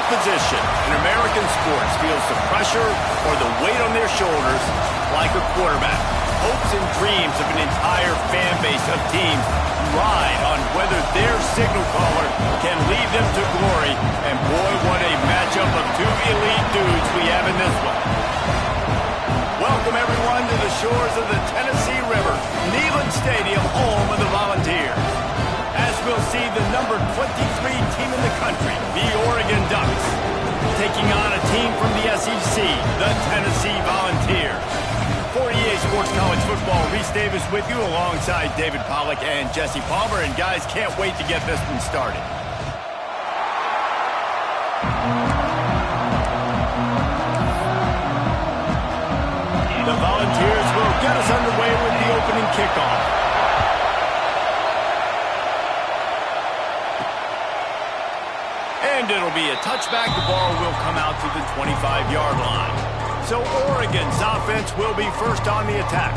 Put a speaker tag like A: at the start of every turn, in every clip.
A: position in American sports feels the pressure or the weight on their shoulders like a quarterback. Hopes and dreams of an entire fan base of teams ride on whether their signal caller can lead them to glory. And boy, what a matchup of two elite dudes we have in this one. Welcome everyone to the shores of the Tennessee River, Neyland Stadium, home of the Volunteers. As we'll see the number 23 team in the country, the Oregon Ducks, taking on a team from the SEC, the Tennessee Volunteers. 48 Sports College Football, Reese Davis with you alongside David Pollack and Jesse Palmer. And guys, can't wait to get this one started. The Volunteers will get us underway with the opening kickoff. And it'll be a touchback. The ball will come out to the 25-yard line. So Oregon's offense will be first on the attack.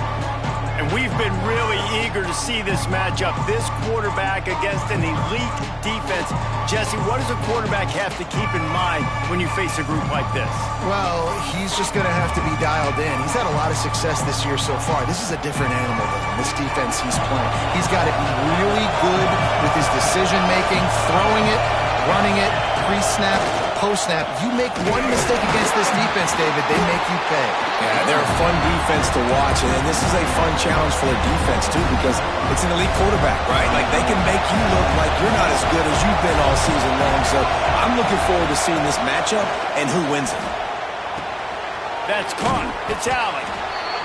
A: And we've been really eager to see this matchup, this quarterback against an elite defense. Jesse, what does a quarterback have to keep in mind when you face a group like this?
B: Well, he's just going to have to be dialed in. He's had a lot of success this year so far. This is a different animal than this defense he's playing. He's got to be really good with his decision-making, throwing it, running it, pre-snap, post-snap. You make one mistake against this defense, David, they make you pay.
C: Yeah, they're a fun defense to watch, and this is a fun challenge for their defense, too, because it's an elite quarterback, right? Like, they can make you look like you're not as good as you've been all season long, so I'm looking forward to seeing this matchup and who wins it.
A: That's caught. It's Allen.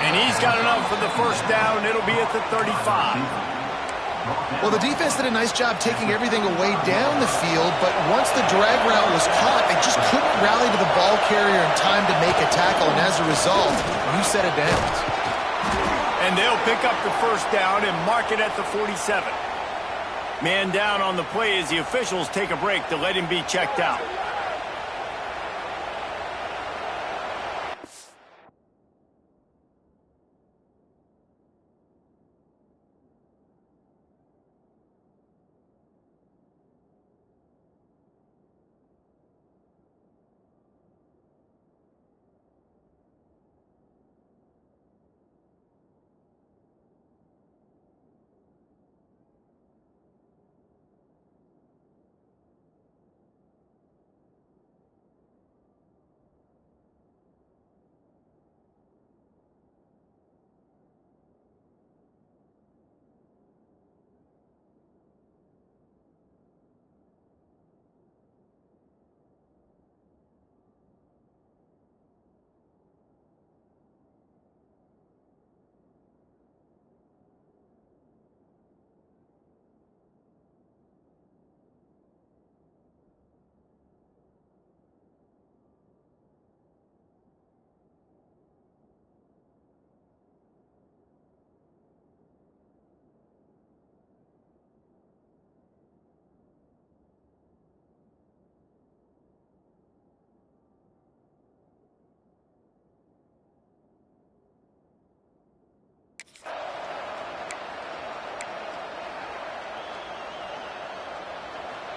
A: And he's got enough for the first down. It'll be at the 35.
B: Well, the defense did a nice job taking everything away down the field, but once the drag route was caught, they just couldn't rally to the ball carrier in time to make a tackle, and as a result, new set of downs.
A: And they'll pick up the first down and mark it at the 47. Man down on the play as the officials take a break to let him be checked out.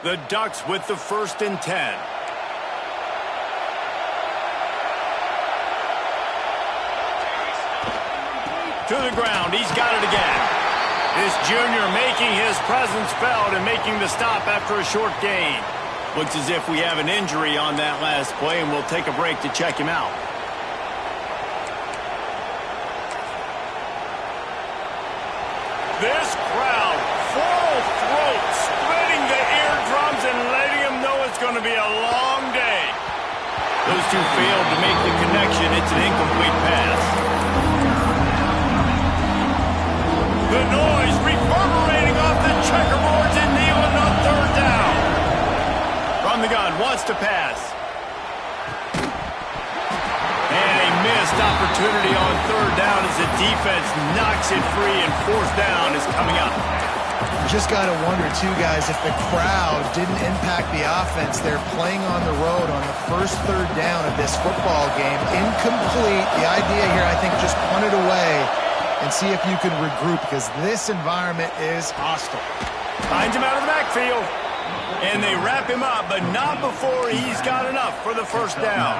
A: The Ducks with the 1st and 10. To the ground. He's got it again. This junior making his presence felt and making the stop after a short gain. Looks as if we have an injury on that last play, and we'll take a break to check him out. This crowd, full throat, splitting the eardrums and letting them know it's going to be a long day. Those two failed to make the connection. It's an incomplete pass. The noise reverberating off the checkerboards in Neyland on 3rd down. From the gun, wants to pass. And a missed opportunity on 3rd down as the defense knocks it free, and 4th down is coming up.
B: Just got to wonder, too, guys, if the crowd didn't impact the offense. They're playing on the road on the first 3rd down of this football game. Incomplete. The idea here, I think, just punt it away and see if you can regroup, because this environment is hostile.
A: Finds him out of the backfield. And they wrap him up, but not before he's got enough for the first down.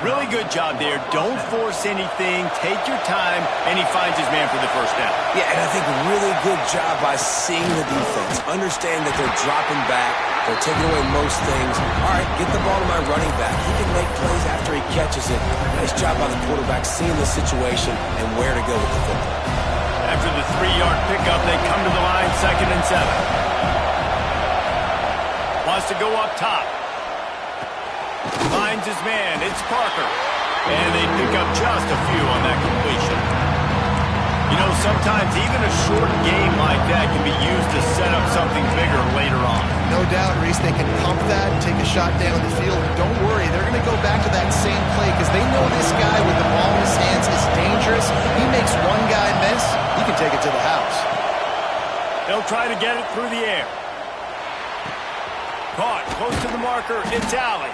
A: Really good job there. Don't force anything. Take your time, and he finds his man for the first down.
C: Yeah, and I think really good job by seeing the defense. Understand that they're dropping back. They're taking away most things. All right, get the ball to my running back. He can make plays after he catches it. Nice job by the quarterback seeing the situation and where to go with the football.
A: After the 3-yard pickup, they come to the line, 2nd and 7. Wants to go up top. Finds his man. It's Parker. And they pick up just a few on that completion. You know, sometimes even a short game like that can be used to set up something bigger later on.
B: No doubt, Reese, they can pump that and take a shot down the field. Don't worry, they're going to go back to that same play because they know this guy with the ball in his hands is dangerous. He makes one guy miss, he can take it to the house.
A: They'll try to get it through the air. Caught close to the marker. It's Alley.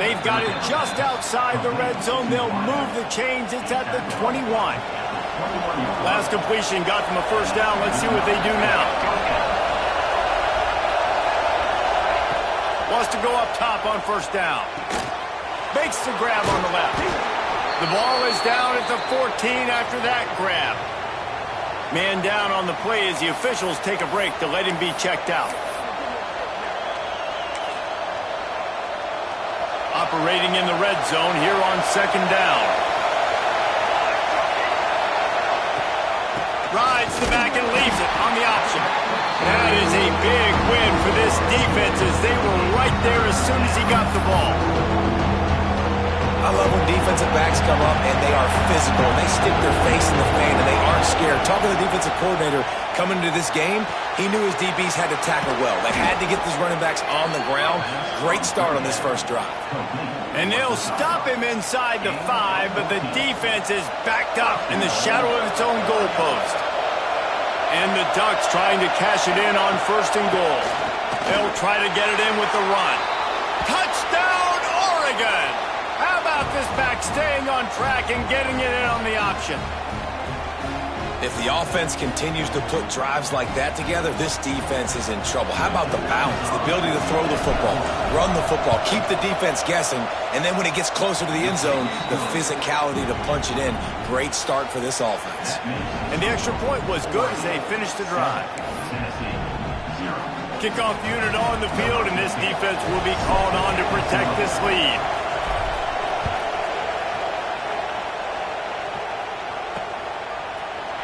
A: They've got it just outside the red zone. They'll move the chains. It's at the 21. Last completion got them a first down. Let's see what they do now. Wants to go up top on first down. Makes the grab on the left. The ball is down at the 14 after that grab. Man down on the play as the officials take a break to let him be checked out. Operating in the red zone here on 2nd down. Rides the back and leaves it on the option. That is a big win for this defense as they were right there as soon as he got the ball.
C: I love when defensive backs come up and they are physical. They stick their face in the fan and they aren't scared. Talking to the defensive coordinator coming into this game, he knew his DBs had to tackle well. They had to get these running backs on the ground. Great start on this first drive.
A: And they'll stop him inside the 5, but the defense is backed up in the shadow of its own goalpost. And the Ducks trying to cash it in on 1st and goal. They'll try to get it in with the run. Touchdown, Oregon! How about this back staying on track and getting it in on the option?
C: If the offense continues to put drives like that together, this defense is in trouble. How about the balance, the ability to throw the football, run the football, keep the defense guessing, and then when it gets closer to the end zone, the physicality to punch it in. Great start for this offense.
A: And the extra point was good as they finished the drive. Kickoff unit on the field, and this defense will be called on to protect this lead.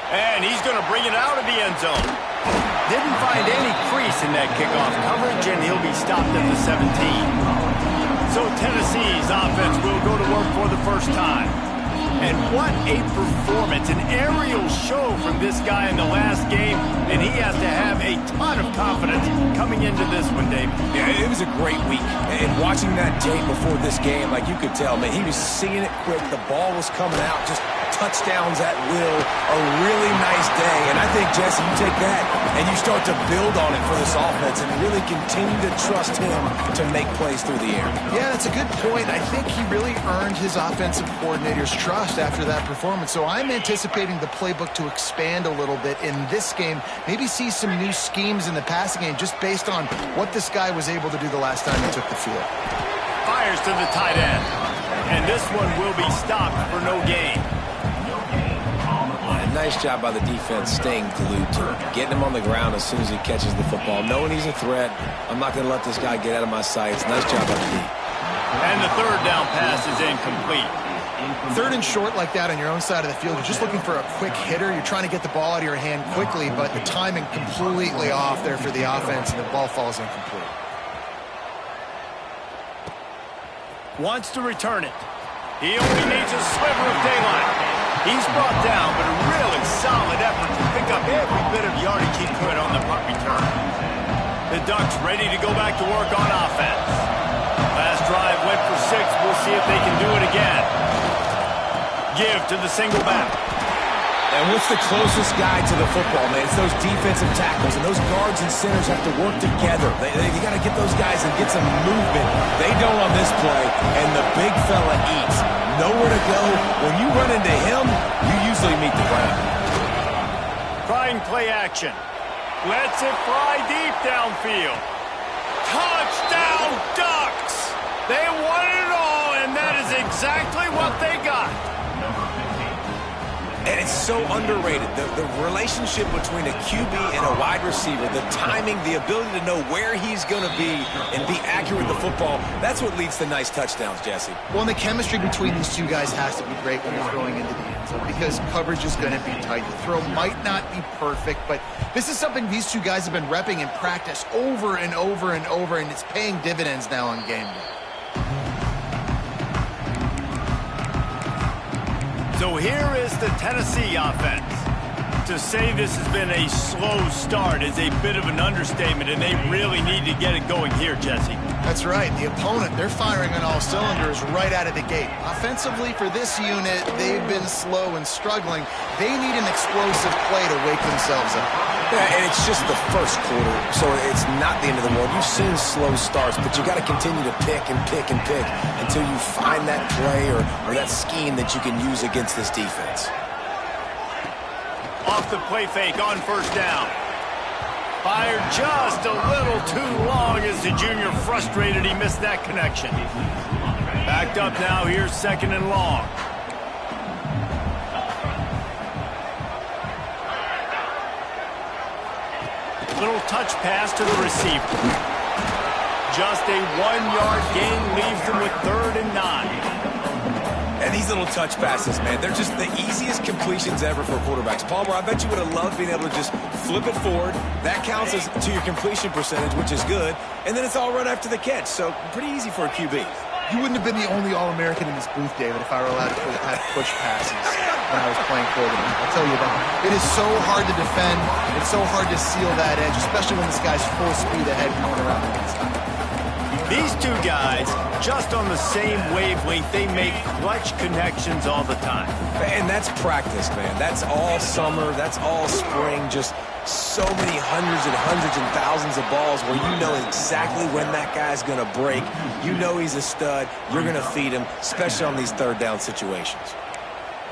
A: And he's going to bring it out of the end zone. Didn't find any crease in that kickoff coverage, and he'll be stopped at the 17. So Tennessee's offense will go to work for the first time. And what a performance, an aerial show from this guy in the last game, and he has to have a ton of confidence coming into this one, Dave.
C: Yeah, it was a great week. And watching that tape before this game, like you could tell, man, he was seeing it quick. The ball was coming out, just touchdowns at will. A really nice day. And I think, Jesse, you take that and you start to build on it for this offense and really continue to trust him to make plays through the air.
B: Yeah, that's a good point. I think he really earned his offensive coordinator's trust after that performance. So I'm anticipating the playbook to expand a little bit in this game. Maybe see some new schemes in the passing game just based on what this guy was able to do the last time he took the field.
A: Fires to the tight end. And this one will be stopped for no gain.
C: Nice job by the defense staying glued to him, getting him on the ground as soon as he catches the football, knowing he's a threat. I'm not going to let this guy get out of my sights. Nice job by the D.
A: And the 3rd down pass is incomplete.
B: 3rd and short like that on your own side of the field, you're just looking for a quick hitter. You're trying to get the ball out of your hand quickly, but the timing completely off there for the offense, and the ball falls incomplete.
A: Wants to return it. He only needs a sliver of daylight. He's brought down, but a really solid effort to pick up every bit of yardage he could on the punt return. The Ducks ready to go back to work on offense. Last drive went for 6. We'll see if they can do it again. Give to the single back.
C: And what's the closest guy to the football, man? It's those defensive tackles, and those guards and centers have to work together. You got to get those guys and get some movement. They don't on this play, and the big fella eats. Nowhere to go. When you run into him, you usually meet the ground.
A: Trying play action. Lets it fly deep downfield. Touchdown Ducks! They won it all, and that is exactly what they got.
C: And it's so underrated. The relationship between a QB and a wide receiver, the timing, the ability to know where he's going to be and be accurate with the football, that's what leads to nice touchdowns, Jesse.
B: Well, and the chemistry between these two guys has to be great when you're throwing into the end zone because coverage is going to be tight. The throw might not be perfect, but this is something these two guys have been repping in practice over and over and over, and it's paying dividends now on game day.
A: So here is the Tennessee offense. To say this has been a slow start is a bit of an understatement, and they really need to get it going here, Jesse.
B: That's right. The opponent, they're firing on all cylinders right out of the gate. Offensively, for this unit, they've been slow and struggling. They need an explosive play to wake themselves up.
C: Yeah, and it's just the first quarter, so it's not the end of the world. You've seen slow starts, but you got to continue to pick and pick and pick until you find that play or that scheme that you can use against this defense.
A: Off the play fake on first down. Fired just a little too long as the junior frustrated he missed that connection. Backed up now, here's second and long. Little touch pass to the receiver. Just a 1-yard gain leaves them with 3rd and 9.
C: And these little touch passes, man, they're just the easiest completions ever for quarterbacks. Palmer, I bet you would have loved being able to just flip it forward. That counts as to your completion percentage, which is good. And then it's all run after the catch, so pretty easy for a QB.
B: You wouldn't have been the only All-American in this booth, David, if I were allowed to push passes when I was playing quarterback. I'll tell you that. It is so hard to defend. It's so hard to seal that edge, especially when this guy's full speed ahead coming around the inside.
A: These two guys, just on the same wavelength, they make clutch connections all the time.
C: And that's practice, man. That's all summer. That's all spring. Just so many hundreds and thousands of balls where you know exactly when that guy's going to break. You know he's a stud. You're going to feed him, especially on these third down situations.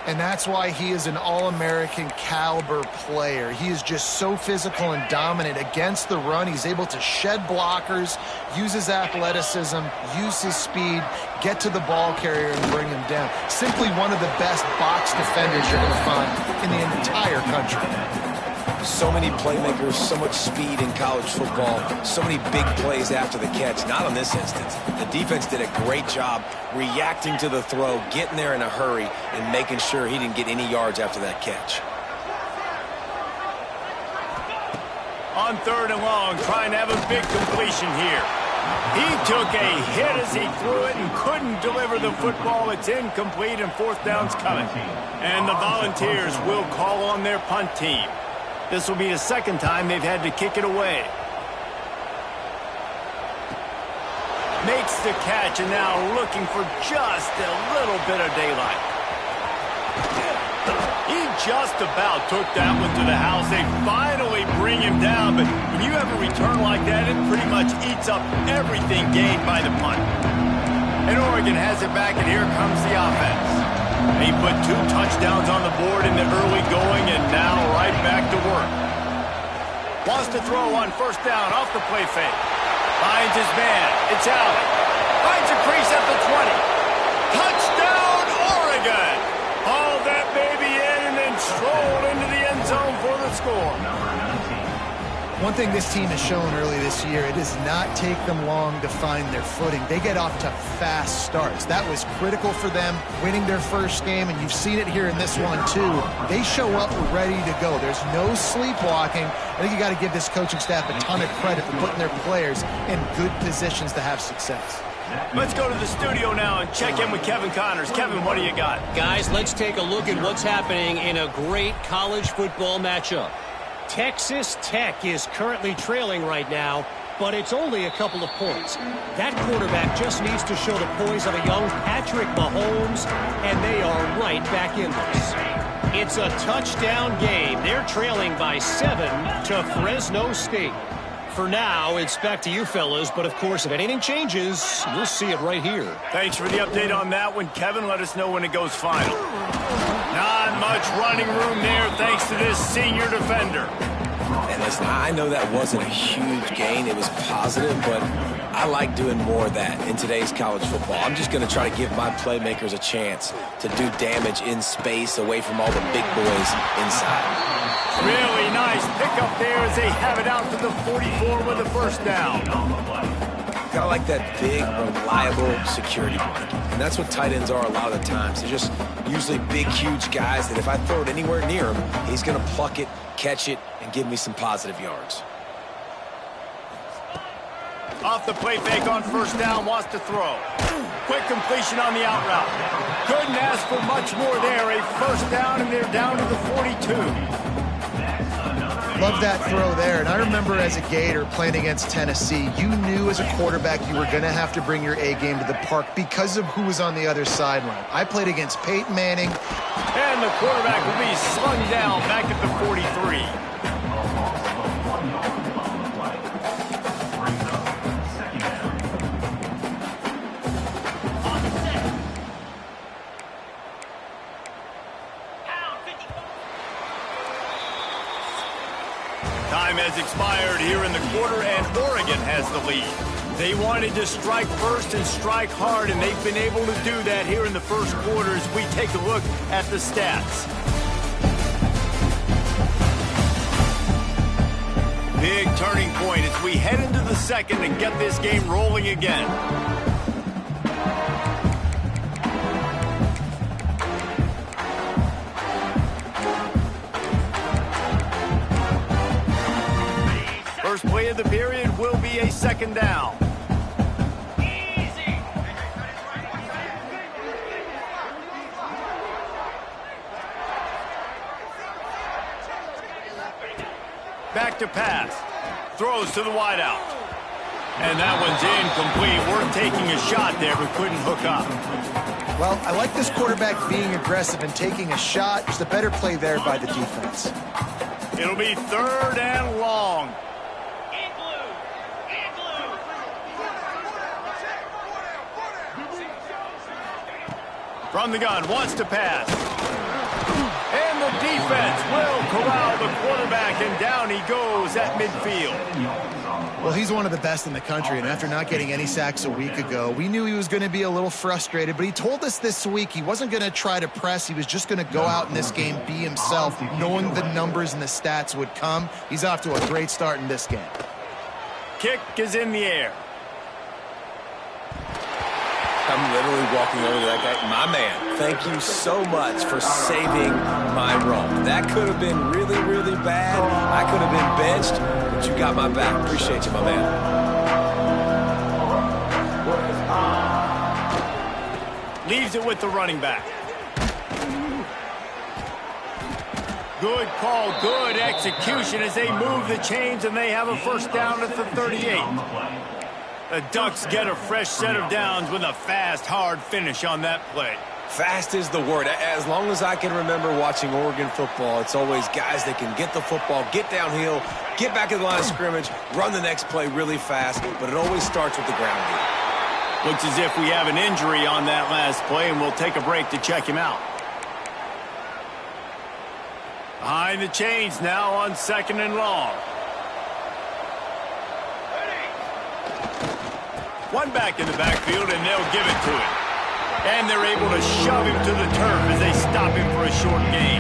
B: And that's why he is an All-American caliber player. He is just so physical and dominant against the run. He's able to shed blockers, use his athleticism, use his speed, get to the ball carrier and bring him down. Simply one of the best box defenders you're going to find in the entire country.
C: So many playmakers, so much speed in college football, so many big plays after the catch. Not on this instance. The defense did a great job reacting to the throw, getting there in a hurry, and making sure he didn't get any yards after that catch.
A: On 3rd and long, trying to have a big completion here. He took a hit as he threw it and couldn't deliver the football. It's incomplete and 4th down's coming. And the Volunteers will call on their punt team. This will be the 2nd time they've had to kick it away. Makes the catch and now looking for just a little bit of daylight. He just about took that one to the house. They finally bring him down, but when you have a return like that, it pretty much eats up everything gained by the punt. And Oregon has it back, and here comes the offense. He put 2 touchdowns on the board in the early going, and now right back to work. Wants to throw on first down off the play fake. Finds his man. It's Allen. Finds a crease at the 20. Touchdown, Oregon! Hauled that baby in and then strolled into the end zone for the score.
B: One thing this team has shown early this year, it does not take them long to find their footing. They get off to fast starts. That was critical for them, winning their first game, and you've seen it here in this one too. They show up ready to go. There's no sleepwalking. I think you got to give this coaching staff a ton of credit for putting their players in good positions to have success.
A: Let's go to the studio now and check in with Kevin Connors. Kevin, what do you got?
D: Guys, let's take a look at what's happening in a great college football matchup. Texas Tech is currently trailing right now, but it's only a couple of points. That quarterback just needs to show the poise of a young Patrick Mahomes, and they are right back in this. It's a touchdown game. They're trailing by 7 to Fresno State. For now, it's back to you fellas, but of course, if anything changes, you'll see it right here.
A: Thanks for the update on that one, Kevin. Let us know when it goes final. Not much running room there thanks to this senior defender.
C: And listen, I know that wasn't a huge gain. It was positive, but I like doing more of that in today's college football. I'm just going to try to give my playmakers a chance to do damage in space away from all the big boys inside.
A: Really nice pickup there as they have it out to the 44 with a first down.
C: Kind of like that big, reliable security blanket. And that's what tight ends are a lot of the times. They're just usually big, huge guys that if I throw it anywhere near him, he's going to pluck it, catch it, and give me some positive yards.
A: Off the play fake on first down, wants to throw. Quick completion on the out route. Couldn't ask for much more there. A first down, and they're down to the 42.
B: Love that throw there. And I remember as a Gator playing against Tennessee, you knew as a quarterback you were going to have to bring your A game to the park because of who was on the other sideline. I played against Peyton Manning.
A: And the quarterback will be slung down back at the 43. Time has expired here in the quarter, and Oregon has the lead. They wanted to strike first and strike hard, and they've been able to do that here in the first quarter as we take a look at the stats. Big turning point as we head into the second and get this game rolling again. First play of the period will be a second down. Back to pass. Throws to the wideout. And that one's incomplete. Worth taking a shot there, but couldn't hook up.
B: Well, I like this quarterback being aggressive and taking a shot. Just a better play there by the defense.
A: It'll be third and long. From the gun, wants to pass. And the defense will corral the quarterback, and down he goes at midfield.
B: Well, he's one of the best in the country, and after not getting any sacks a week ago, we knew he was going to be a little frustrated, but he told us this week he wasn't going to try to press. He was just going to go out in this game, be himself, knowing the numbers and the stats would come. He's off to a great start in this game.
A: Kick is in the air.
C: I'm literally walking over to that guy. My man, thank you so much for saving my run. That could have been really, really bad. I could have been benched, but you got my back. Appreciate you, my man.
A: Leaves it with the running back. Good call, good execution as they move the chains, and they have a first down at the 38. The Ducks get a fresh set of downs with a fast, hard finish on that play.
C: Fast is the word. As long as I can remember watching Oregon football, it's always guys that can get the football, get downhill, get back in the line of scrimmage, run the next play really fast, but it always starts with the ground game.
A: Looks as if we have an injury on that last play, and we'll take a break to check him out. Behind the chains now on second and long. One back in the backfield, and they'll give it to him. And they're able to shove him to the turf as they stop him for a short gain.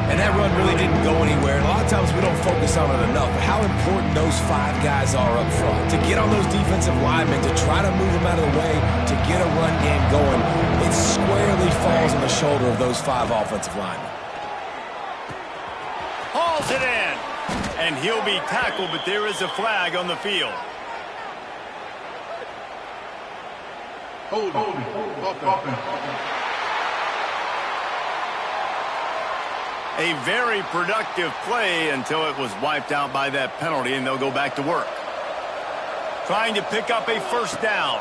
C: And that run really didn't go anywhere. And a lot of times we don't focus on it enough. But how important those five guys are up front. To get on those defensive linemen, to try to move them out of the way, to get a run game going, it squarely falls on the shoulder of those five offensive linemen.
A: Hauls it in. And he'll be tackled, but there is a flag on the field.
E: Hold on.
A: A very productive play until it was wiped out by that penalty, and they'll go back to work. Trying to pick up a first down.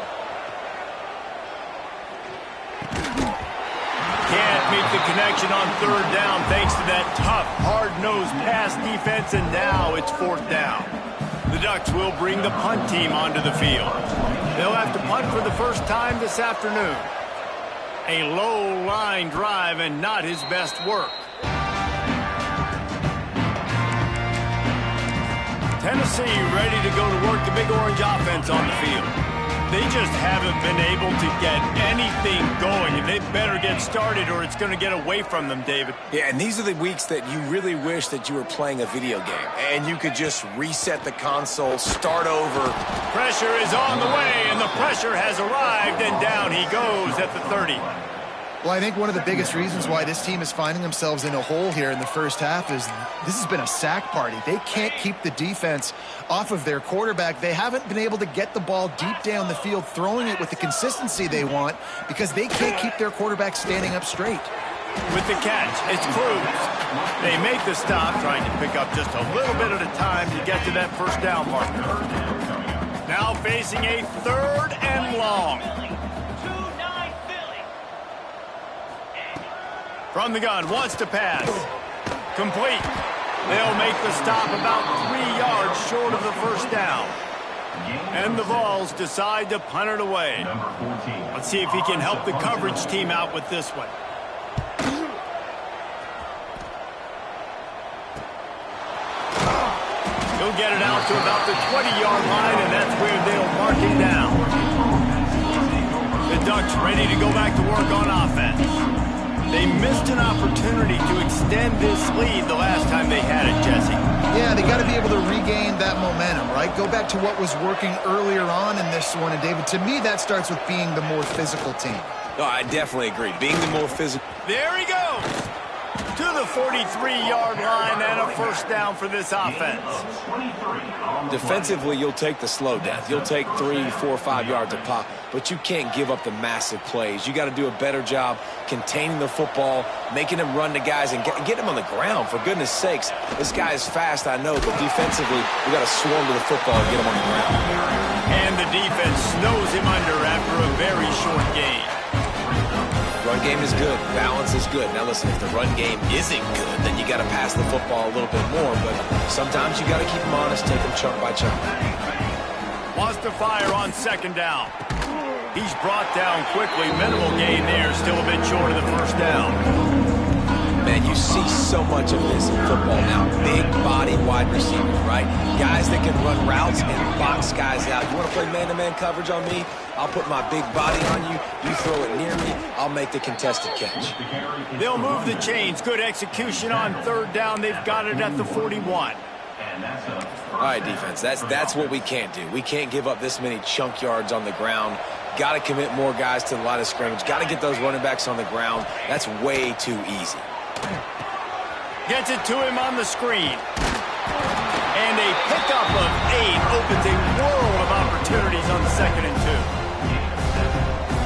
A: Can't meet the connection on third down thanks to that tough, hard-nosed pass defense, and now it's fourth down. The Ducks will bring the punt team onto the field. They'll have to punt for the first time this afternoon. A low line drive and not his best work. Tennessee ready to go to work the Big Orange offense on the field. They just haven't been able to get anything going, and they better get started or it's going to get away from them, David.
C: Yeah, and these are the weeks that you really wish that you were playing a video game and you could just reset the console, start over.
A: Pressure is on the way, and the pressure has arrived, and down he goes at the 30.
B: Well, I think one of the biggest reasons why this team is finding themselves in a hole here in the first half is this has been a sack party. They can't keep the defense off of their quarterback. They haven't been able to get the ball deep down the field, throwing it with the consistency they want because they can't keep their quarterback standing up straight.
A: With the catch, it's Cruz. They make the stop, trying to pick up just a little bit at a time to get to that first down marker. Now facing a 3rd and long. From the gun, wants to pass. Complete. They'll make the stop about 3 yards short of the first down. And the Vols decide to punt it away. Let's see if he can help the coverage team out with this one. He'll get it out to about the 20-yard line, and that's where they'll mark him down. The Ducks ready to go back to work on offense. They missed an opportunity to extend this lead the last time they had it, Jesse.
B: Yeah, they got to be able to regain that momentum, right? Go back to what was working earlier on in this one. And, David, to me, that starts with being the more physical team.
C: No, I definitely agree. Being the more physical.
A: There he goes. To the 43-yard line and a first down for this offense.
C: Defensively, you'll take the slow death. You'll take 3, 4, 5 yards of pop, but you can't give up the massive plays. You got to do a better job containing the football, making him run to guys and get him on the ground. For goodness sakes, this guy is fast, I know, but defensively, we got to swarm to the football and get him on the ground.
A: And the defense snows him under after a very short game.
C: Run game is good. Balance is good. Now listen, if the run game isn't good, then you got to pass the football a little bit more. But sometimes you got to keep them honest, take them chunk by chunk.
A: Wants to fire on 2nd down. He's brought down quickly. Minimal gain there, still a bit short of the first down.
C: Man, you see so much of this in football now. Big body wide receivers, right? Guys that can run routes and box guys out. You want to play man-to-man coverage on me? I'll put my big body on you. You throw it near me, I'll make the contested catch.
A: They'll move the chains. Good execution on 3rd down. They've got it at the 41.
C: All right, defense, that's what we can't do. We can't give up this many chunk yards on the ground. Got to commit more guys to the line of scrimmage. Got to get those running backs on the ground. That's way too easy.
A: Gets it to him on the screen. And a pickup of 8 opens a world of opportunities on 2nd and 2.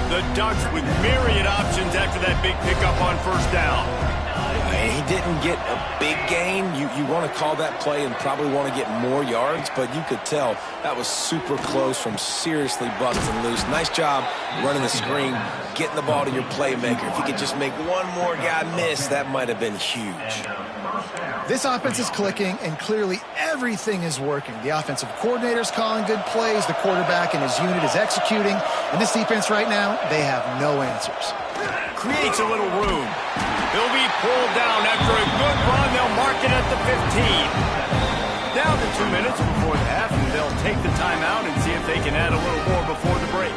A: The Ducks with myriad options after that big pickup on 1st down.
C: He didn't get a big gain. You want to call that play and probably want to get more yards, but you could tell that was super close from seriously busting loose. Nice job running the screen, getting the ball to your playmaker. If you could just make one more guy miss, that might have been huge.
B: This offense is clicking, and clearly everything is working. The offensive coordinator's calling good plays. The quarterback and his unit is executing. And this defense right now, they have no answers.
A: Creates a little room. He'll be pulled down after a good run. They'll mark it at the 15. Down to 2 minutes before the half, and they'll take the timeout and see if they can add a little more before the break.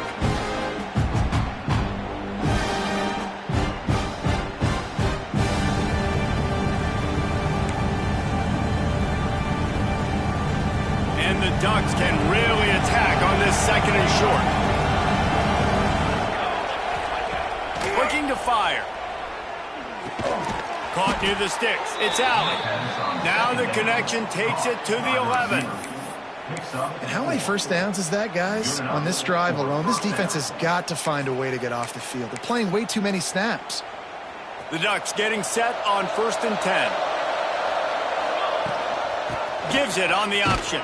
A: And the Ducks can really attack on this 2nd and short. Looking to fire. Caught near the sticks. It's Allen. Now the connection takes it to the 11.
B: And how many first downs is that, guys? On this drive alone, this defense has got to find a way to get off the field. They're playing way too many snaps.
A: The Ducks getting set on 1st and 10. Gives it on the option.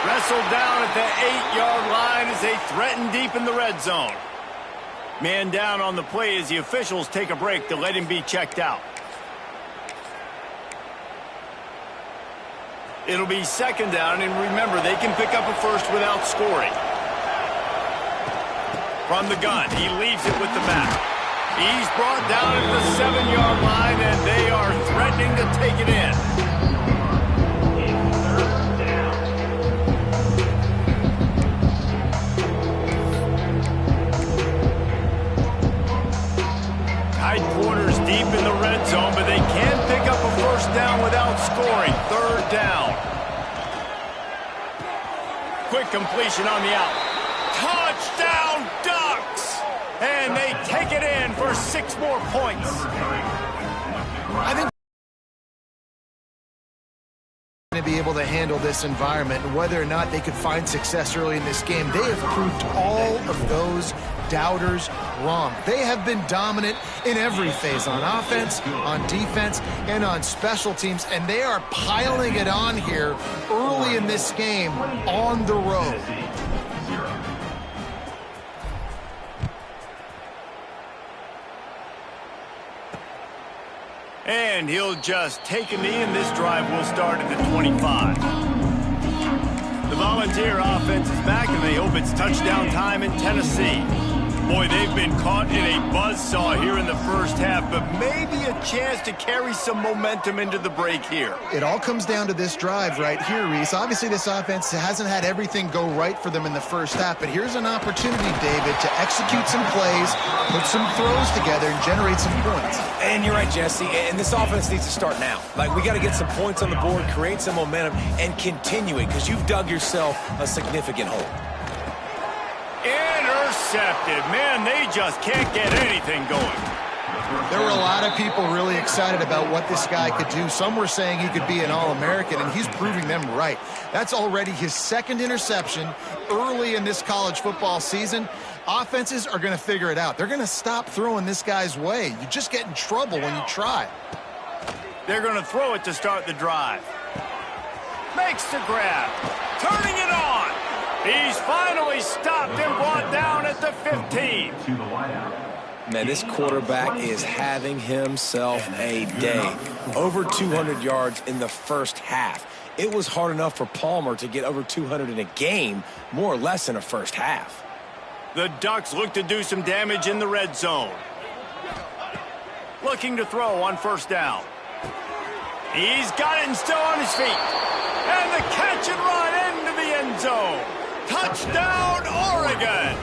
A: Wrestled down at the 8-yard line as they threaten deep in the red zone. Man down on the play as the officials take a break to let him be checked out. It'll be 2nd down, and remember, they can pick up a first without scoring. From the gun, he leaves it with the back. He's brought down at the 7-yard line, and they are threatening to take it in. Tight quarters deep in the red zone, but they can pick up a first down without scoring. Third down. Quick completion on the out. Touchdown, Ducks! And they take it in for 6 more points.
B: I think to be able to handle this environment, and whether or not they could find success early in this game, they have proved all of those doubters wrong. They have been dominant in every phase, on offense, on defense, and on special teams, and they are piling it on here early in this game on the road.
A: And he'll just take a knee, and this drive will start at the 25. The Volunteer offense is back, and they hope it's touchdown time in Tennessee. Boy, they've been caught in a buzzsaw here in the first half, but maybe a chance to carry some momentum into the break here.
B: It all comes down to this drive right here, Reese. Obviously, this offense hasn't had everything go right for them in the first half, but here's an opportunity, David, to execute some plays, put some throws together, and generate some points.
C: And you're right, Jesse, and this offense needs to start now. Like, we got to get some points on the board, create some momentum, and continue it, because you've dug yourself a significant hole.
A: Intercepted. Man, they just can't get anything going.
B: There were a lot of people really excited about what this guy could do. Some were saying he could be an All-American, and he's proving them right. That's already his second interception early in this college football season. Offenses are going to figure it out. They're going to stop throwing this guy's way. You just get in trouble when you try.
A: They're going to throw it to start the drive. Makes the grab. Turning it on. He's finally stopped and brought down at the 15.
C: Man, this quarterback is having himself a day. Over 200 yards in the first half. It was hard enough for Palmer to get over 200 in a game, more or less in a first half.
A: The Ducks look to do some damage in the red zone. Looking to throw on first down. He's got it and still on his feet. And the catch and run into the end zone. Touchdown, Oregon!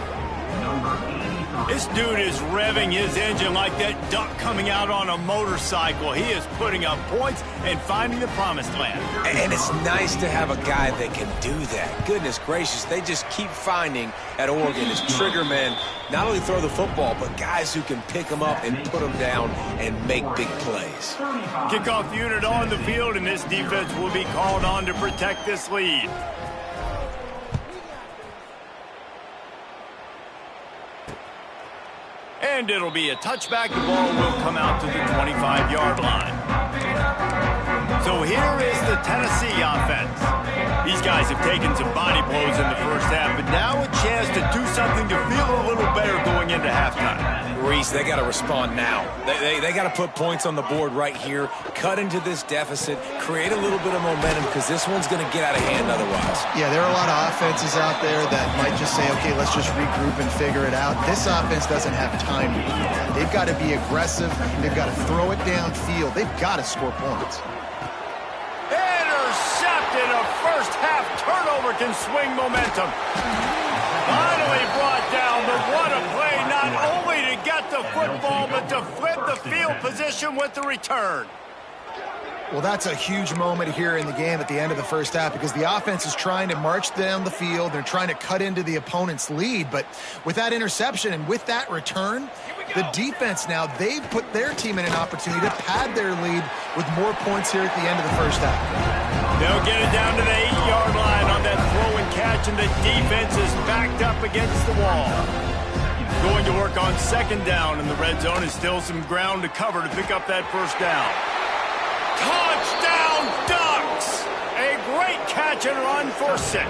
A: This dude is revving his engine like that duck coming out on a motorcycle. He is putting up points and finding the promised land.
C: And it's nice to have a guy that can do that. Goodness gracious, they just keep finding at Oregon as trigger men not only throw the football, but guys who can pick them up and put them down and make big plays.
A: Kickoff unit on the field, and this defense will be called on to protect this lead. And it'll be a touchback. The ball will come out to the 25-yard line. So here is the Tennessee offense. These guys have taken some body blows in the first half, but now a chance to do something to feel a little better going into halftime.
C: Reese, they got to respond now. They got to put points on the board right here, cut into this deficit, create a little bit of momentum, because this one's going to get out of hand otherwise.
B: Yeah, there are a lot of offenses out there that might just say, okay, let's just regroup and figure it out. This offense doesn't have time to do that. They've got to be aggressive. They've got to throw it downfield. They've got to score points.
A: Intercepted. A first half turnover can swing momentum. Finally brought down, but what a play, not only to get the football, but to flip the field position with the return.
B: Well, that's a huge moment here in the game at the end of the first half, because the offense is trying to march down the field. They're trying to cut into the opponent's lead, but with that interception and with that return, the defense now, they've put their team in an opportunity to pad their lead with more points here at the end of the first half.
A: They'll get it down to the 8-yard line on that throw and catch, and the defense is backed up against the wall. Going to work on second down in the red zone, and still some ground to cover to pick up that first down. Touchdown, Ducks! A great catch and run for 6.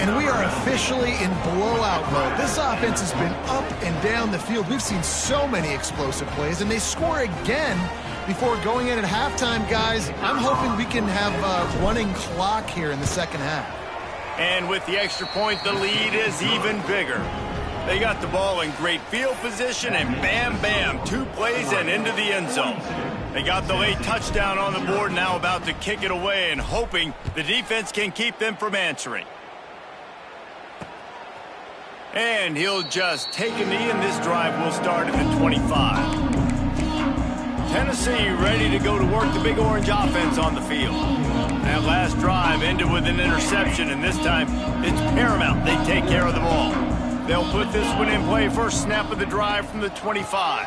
B: And we are officially in blowout mode. This offense has been up and down the field. We've seen so many explosive plays, and they score again before going in at halftime, guys. I'm hoping we can have a running clock here in the second half.
A: And with the extra point, the lead is even bigger. They got the ball in great field position, and bam, bam, 2 plays and into the end zone. They got the late touchdown on the board, now about to kick it away and hoping the defense can keep them from answering. And he'll just take a knee, and this drive will start at the 25. Tennessee ready to go to work the Big Orange offense on the field. That last drive ended with an interception, and this time it's paramount they take care of the ball. They'll put this one in play first snap of the drive from the 25.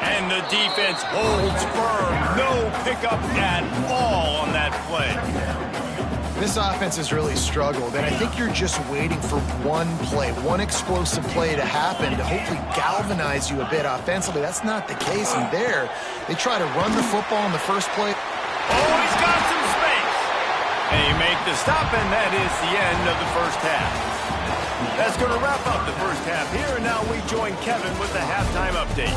A: And the defense holds firm. No pickup at all on that play.
B: This offense has really struggled, and I think you're just waiting for one play, one explosive play to happen to hopefully galvanize you a bit offensively. That's not the case, and there, they try to run the football in the first play.
A: Oh, he's got some space. They make the stop, and that is the end of the first half. That's going to wrap up the first half here, and now we join Kevin with the halftime update.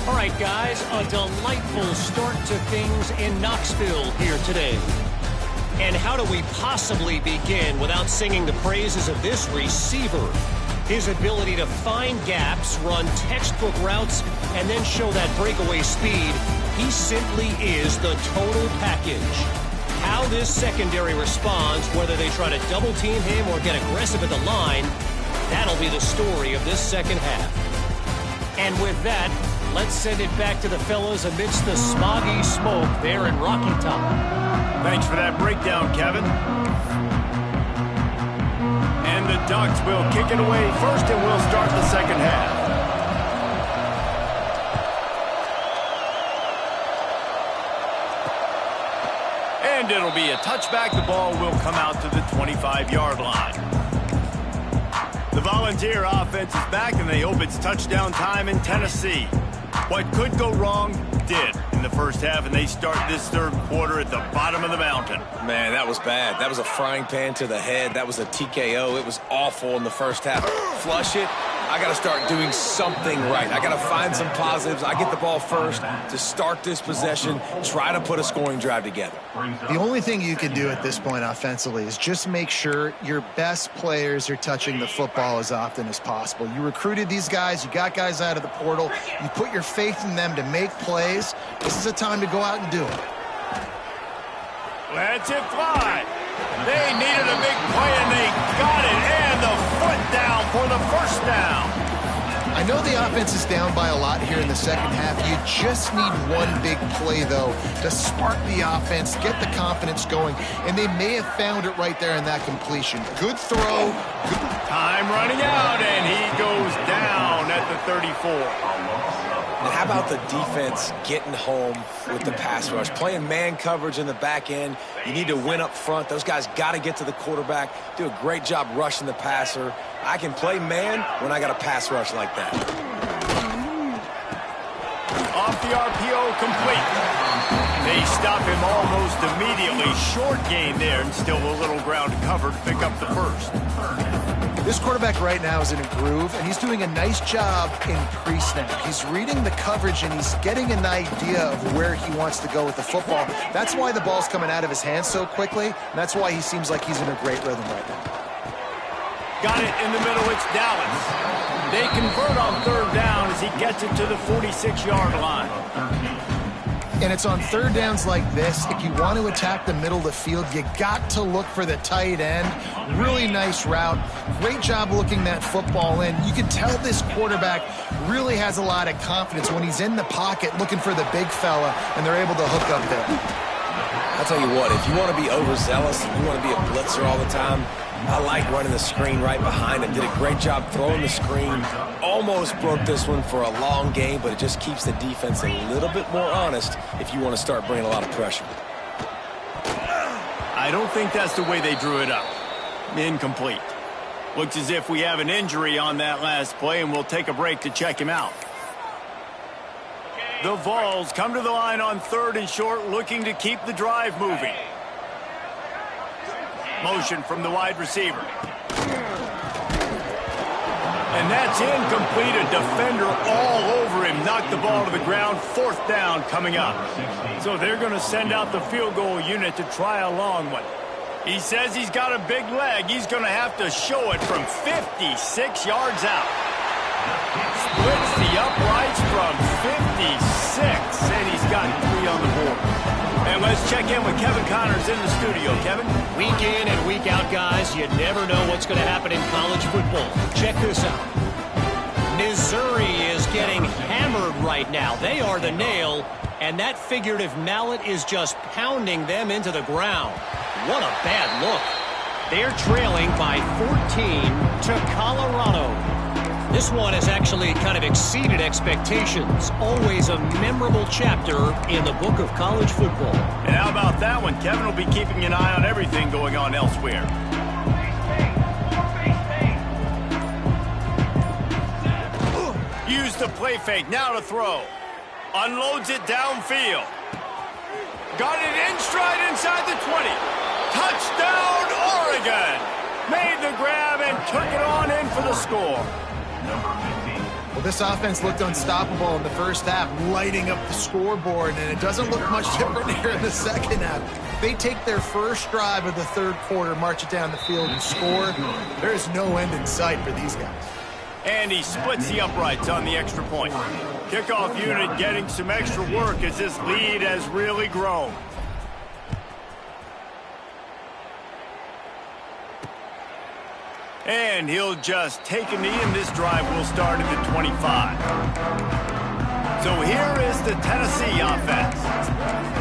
D: All right, guys, a delightful start to things in Knoxville here today. And how do we possibly begin without singing the praises of this receiver? His ability to find gaps, run textbook routes, and then show that breakaway speed. He simply is the total package. How this secondary responds, whether they try to double team him or get aggressive at the line, that'll be the story of this second half. And with that, let's send it back to the fellas amidst the smoggy smoke there in Rocky Top.
A: Thanks for that breakdown, Kevin. And the Ducks will kick it away first, and we'll start the second half. And it'll be a touchback. The ball will come out to the 25-yard line. The Volunteer offense is back, and they hope it's touchdown time in Tennessee. What could go wrong did in the first half, and they start this third quarter at the bottom of the mountain.
C: Man, that was bad. That was a frying pan to the head. That was a TKO. It was awful in the first half. Flush it. I got to start doing something right. I got to find some positives. I get the ball first to start this possession, try to put a scoring drive together.
B: The only thing you can do at this point offensively is just make sure your best players are touching the football as often as possible. You recruited these guys. You got guys out of the portal. You put your faith in them to make plays. This is a time to go out and do it.
A: Let's it fly. They needed a big play, and they got it. And the foot down for the first down.
B: I know the offense is down by a lot here in the second half. You just need one big play, though, to spark the offense, get the confidence going, and they may have found it right there in that completion. Good throw.
A: Time running out, and he goes down at the 34.
C: And how about the defense getting home with the pass rush? Playing man coverage in the back end. You need to win up front. Those guys got to get to the quarterback, do a great job rushing the passer. I can play man when I got a pass rush like that.
A: Off the RPO, complete. They stop him almost immediately. Short gain there, and still a little ground to cover to pick up the first.
B: This quarterback right now is in a groove, and he's doing a nice job in pre-snap. He's reading the coverage, and he's getting an idea of where he wants to go with the football. That's why the ball's coming out of his hands so quickly, and that's why he seems like he's in a great rhythm right now.
A: Got it in the middle. It's Dallas. They convert on third down as he gets it to the 46-yard line.
B: And it's on third downs like this. If you want to attack the middle of the field, you got to look for the tight end. Really nice route. Great job looking that football in. You can tell this quarterback really has a lot of confidence when he's in the pocket looking for the big fella, and they're able to hook up there.
C: I'll tell you what, if you want to be overzealous, if you want to be a blitzer all the time, I like running the screen right behind him. Did a great job throwing the screen. Almost broke this one for a long game, but it just keeps the defense a little bit more honest if you want to start bringing a lot of pressure.
A: I don't think that's the way they drew it up. Incomplete. Looks as if we have an injury on that last play, and we'll take a break to check him out. The Vols come to the line on third and short, looking to keep the drive moving. Motion from the wide receiver. And that's incomplete. A defender all over him. Knocked the ball to the ground. Fourth down coming up. So they're going to send out the field goal unit to try a long one. He says he's got a big leg. He's going to have to show it from 56 yards out. Splits the uprights from 56. And he's got 3 on the board. And let's check again with Kevin Connors in the studio. Kevin?
D: Week in and week out, guys, you never know what's going to happen in college football. Check this out. Missouri is getting hammered right now. They are the nail, and that figurative mallet is just pounding them into the ground. What a bad look. They're trailing by 14 to Colorado. This one has actually kind of exceeded expectations. Always a memorable chapter in the book of college football.
A: And how about that one? Kevin will be keeping an eye on everything going on elsewhere. Use the play fake, now to throw. Unloads it downfield. Got it in stride inside the 20. Touchdown, Oregon! Made the grab and took it on in for the score.
B: Well, this offense looked unstoppable in the first half, lighting up the scoreboard, and it doesn't look much different here in the second half. They take their first drive of the third quarter, march it down the field, and score. There is no end in sight for these guys.
A: And he splits the uprights on the extra point. Kickoff unit getting some extra work as this lead has really grown. And he'll just take a knee, and this drive will start at the 25. So here is the Tennessee offense.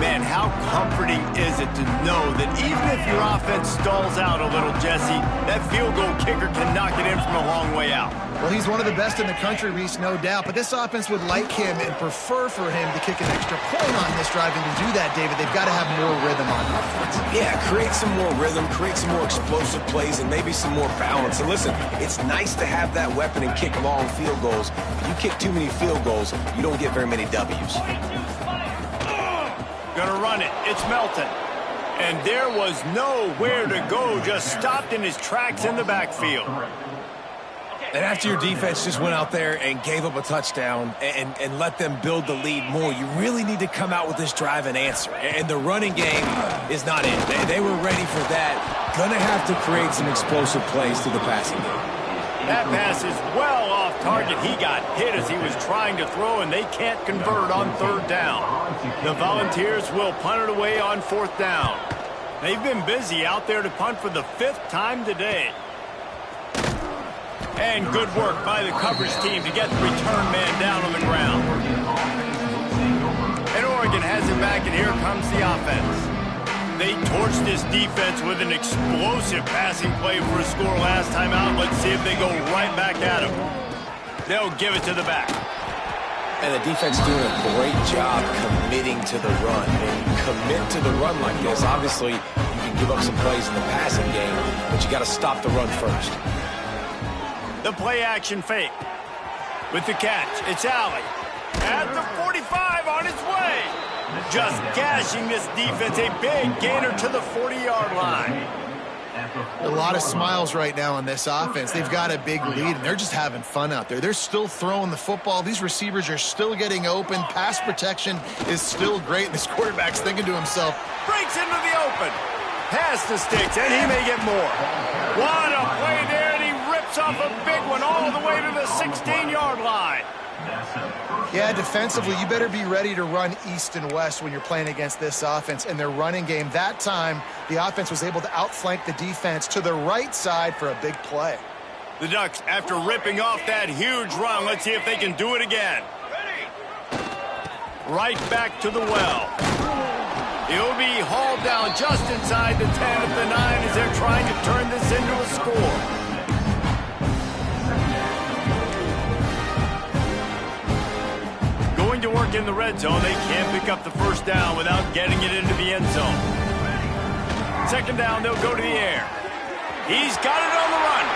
A: Man, how comforting is it to know that even if your offense stalls out a little, Jesse, that field goal kicker can knock it in from a long way out.
B: Well, he's one of the best in the country, Reese, no doubt. But this offense would like him and prefer for him to kick an extra point on this drive. And to do that, David, they've got to have more rhythm on offense.
C: Yeah, create some more rhythm, create some more explosive plays, and maybe some more balance. And listen, it's nice to have that weapon and kick long field goals. If you kick too many field goals, you don't get very many W's.
A: Gonna run it. It's Melton. And there was nowhere to go. Just stopped in his tracks in the backfield.
C: And after your defense just went out there and gave up a touchdown and let them build the lead more, you really need to come out with this drive and answer. And the running game is not in. They were ready for that. Gonna have to create some explosive plays through the passing game.
A: That pass is well off target. He got hit as he was trying to throw, and they can't convert on third down. The Volunteers will punt it away on fourth down. They've been busy out there to punt for the 5th time today. And good work by the coverage team to get the return man down on the ground. And Oregon has it back, and here comes the offense. They torched this defense with an explosive passing play for a score last time out. Let's see if they go right back at him. They'll give it to the back.
C: And the defense doing a great job committing to the run. When you commit to the run like this, obviously you can give up some plays in the passing game, but you got to stop the run first.
A: The play action fake. With the catch, it's Alley. At the 45 on his way. Just gashing this defense. A big gainer to the 40-yard line.
B: A lot of smiles right now on this offense. They've got a big lead, and they're just having fun out there. They're still throwing the football. These receivers are still getting open. Pass protection is still great. This quarterback's thinking to himself,
A: Breaks into the open. Past the sticks, and he may get more. What a play there, and he rips off a big one all the way to the 16-yard line.
B: yeah, defensively, you better be ready to run east and west when you're playing against this offense. And their running game, that time, the offense was able to outflank the defense to the right side for a big play.
A: The Ducks, after ripping off that huge run, let's see if they can do it again. Right back to the well. He'll be hauled down just inside the 10 at the 9 as they're trying to turn this into a score. Going to work in the red zone, they can't pick up the first down without getting it into the end zone. Second down, they'll go to the air. He's got it on the run,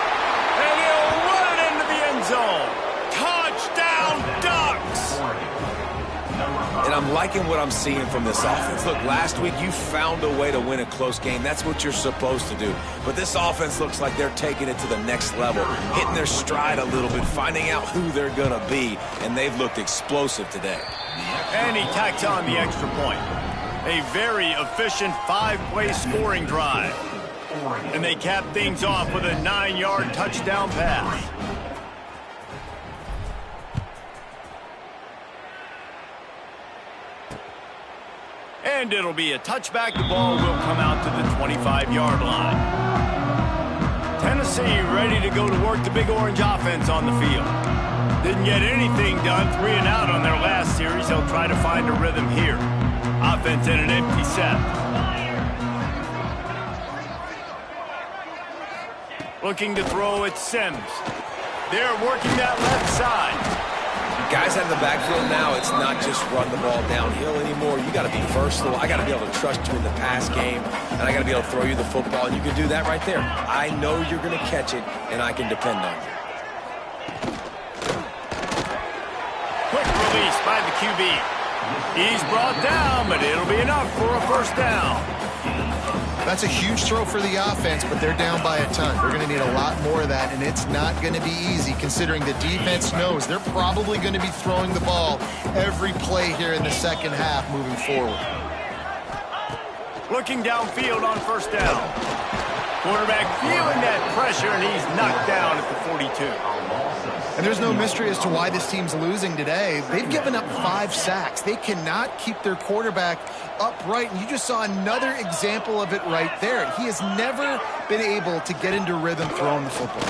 A: and he'll run it into the end zone. Touchdown, Ducks!
C: And I'm liking what I'm seeing from this offense. Look, last week you found a way to win a close game. That's what you're supposed to do. But this offense looks like they're taking it to the next level, hitting their stride a little bit, finding out who they're going to be, and they've looked explosive today.
A: And he tacks on the extra point. A very efficient 5-play scoring drive. And they cap things off with a 9-yard touchdown pass. And it'll be a touchback. The ball will come out to the 25-yard line. Tennessee ready to go to work the Big Orange offense on the field. Didn't get anything done, 3 and out on their last series. They'll try to find a rhythm here. Offense in an empty set. Looking to throw at Sims. They're working that left side.
C: Guys out of the backfield now, it's not just run the ball downhill anymore. You got to be versatile. I got to be able to trust you in the pass game, and I got to be able to throw you the football, and you can do that right there. I know you're going to catch it, and I can depend on you.
A: Quick release by the QB. He's brought down, but it'll be enough for a first down.
B: That's a huge throw for the offense, but they're down by a ton. They're going to need a lot more of that, and it's not going to be easy considering the defense knows they're probably going to be throwing the ball every play here in the second half moving forward.
A: Looking downfield on first down. Quarterback feeling that pressure, and he's knocked down at the 42.
B: And there's no mystery as to why this team's losing today. They've given up 5 sacks. They cannot keep their quarterback upright, and you just saw another example of it right there. He has never been able to get into rhythm throwing the football.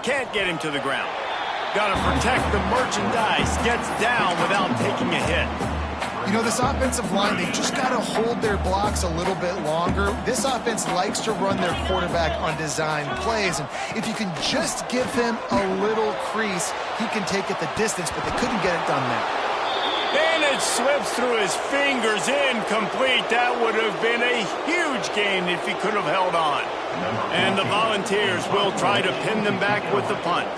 A: Can't get him to the ground. Got to protect the merchandise. Gets down without taking a hit.
B: You know, this offensive line, they just got to hold their blocks a little bit longer. This offense likes to run their quarterback on design plays, and if you can just give him a little crease, he can take it the distance, but they couldn't get it done there.
A: And it slips through his fingers, incomplete. That would have been a huge gain if he could have held on. And the Volunteers will try to pin them back with the punt.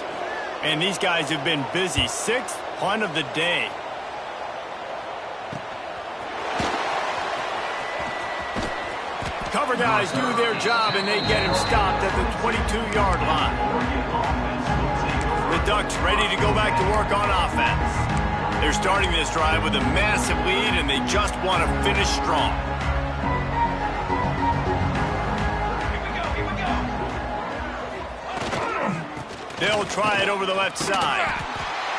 A: And these guys have been busy. 6th punt of the day. Cover guys do their job, and they get him stopped at the 22-yard line. The Ducks ready to go back to work on offense. They're starting this drive with a massive lead, and they just want to finish strong. They'll try it over the left side.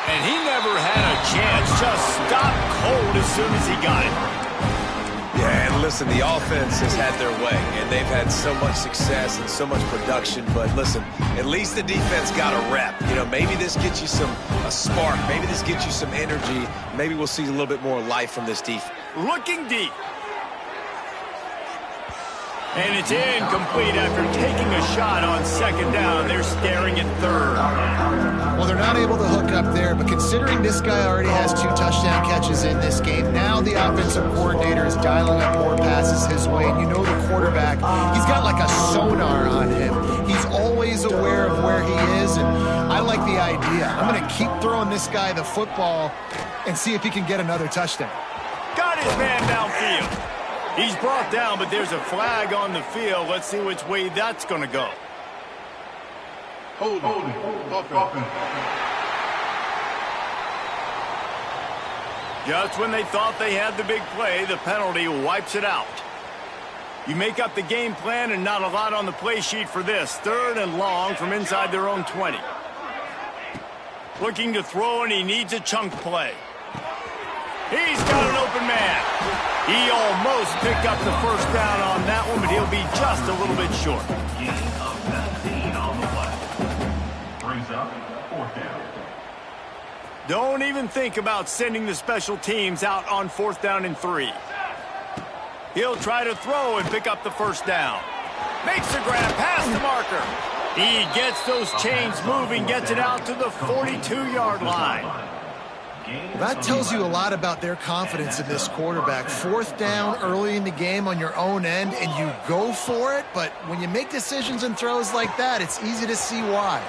A: And he never had a chance. Just stopped cold as soon as he got it.
C: Yeah, and listen, the offense has had their way, and they've had so much success and so much production. But listen, at least the defense got a rep. You know, maybe this gets you a spark. Maybe this gets you some energy. Maybe we'll see a little bit more life from this defense.
A: Looking deep. And it's incomplete after taking a shot on second down. They're staring at third.
B: Well, they're not able to hook up there, but considering this guy already has 2 touchdown catches in this game, now the offensive coordinator is dialing up more passes his way. And you know the quarterback, he's got like a sonar on him. He's always aware of where he is, and I like the idea. I'm going to keep throwing this guy the football and see if he can get another touchdown.
A: Got his man downfield. He's brought down, but there's a flag on the field. Let's see which way that's going to go.
E: Hold it.
A: Just when they thought they had the big play, the penalty wipes it out. You make up the game plan and not a lot on the play sheet for this. 3rd and long from inside their own 20. Looking to throw, and he needs a chunk play. He's got an open man. He almost picked up the first down on that one, but he'll be just a little bit short.
E: Brings up 4th down.
A: Don't even think about sending the special teams out on 4th down and 3. He'll try to throw and pick up the first down. Makes the grab past the marker. He gets those chains moving, gets it out to the 42-yard line.
B: That tells you a lot about their confidence in this quarterback. 4th down early in the game on your own end, and you go for it, but when you make decisions and throws like that, it's easy to see why.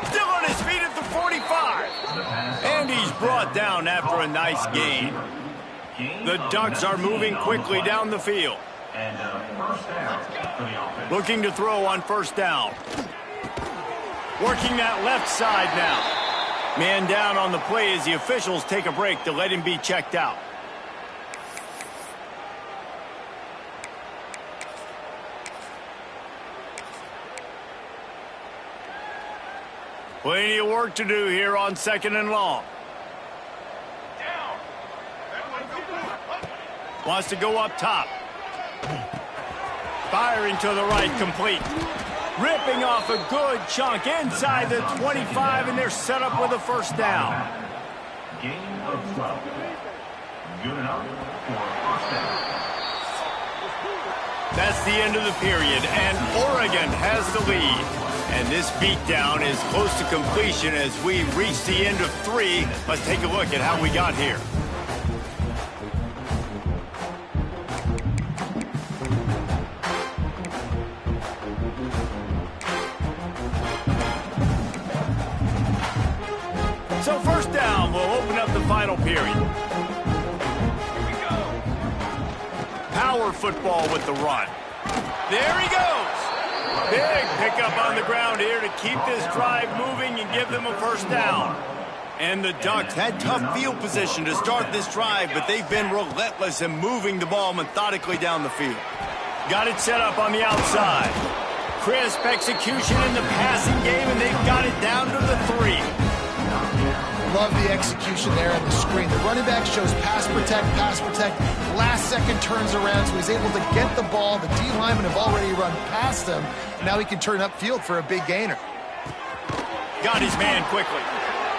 A: Still on his feet at the 45. And he's brought down after a nice gain. The Ducks are moving quickly down the field. Looking to throw on first down. Working that left side now. Man down on the play as the officials take a break to let him be checked out. Plenty of work to do here on 2nd and long. Wants to go up top. Firing to the right, complete. Ripping off a good chunk inside the 25, and they're set up with a first down.
E: Gain of 12. Good enough for a first down.
A: That's the end of the period, and Oregon has the lead. And this beatdown is close to completion as we reach the end of 3. Let's take a look at how we got here. So first down, we'll open up the final period. Here we go. Power football with the run. There he goes. Big pickup on the ground here to keep this drive moving and give them a first down. And the Ducks had tough field position to start this drive, but they've been relentless in moving the ball methodically down the field. Got it set up on the outside. Crisp execution in the passing game, and they've got it down to the 3.
B: Love the execution there on the screen. The running back shows pass protect, last second turns around, so he's able to get the ball. The D linemen have already run past him. Now he can turn upfield for a big gainer.
A: Got his man quickly.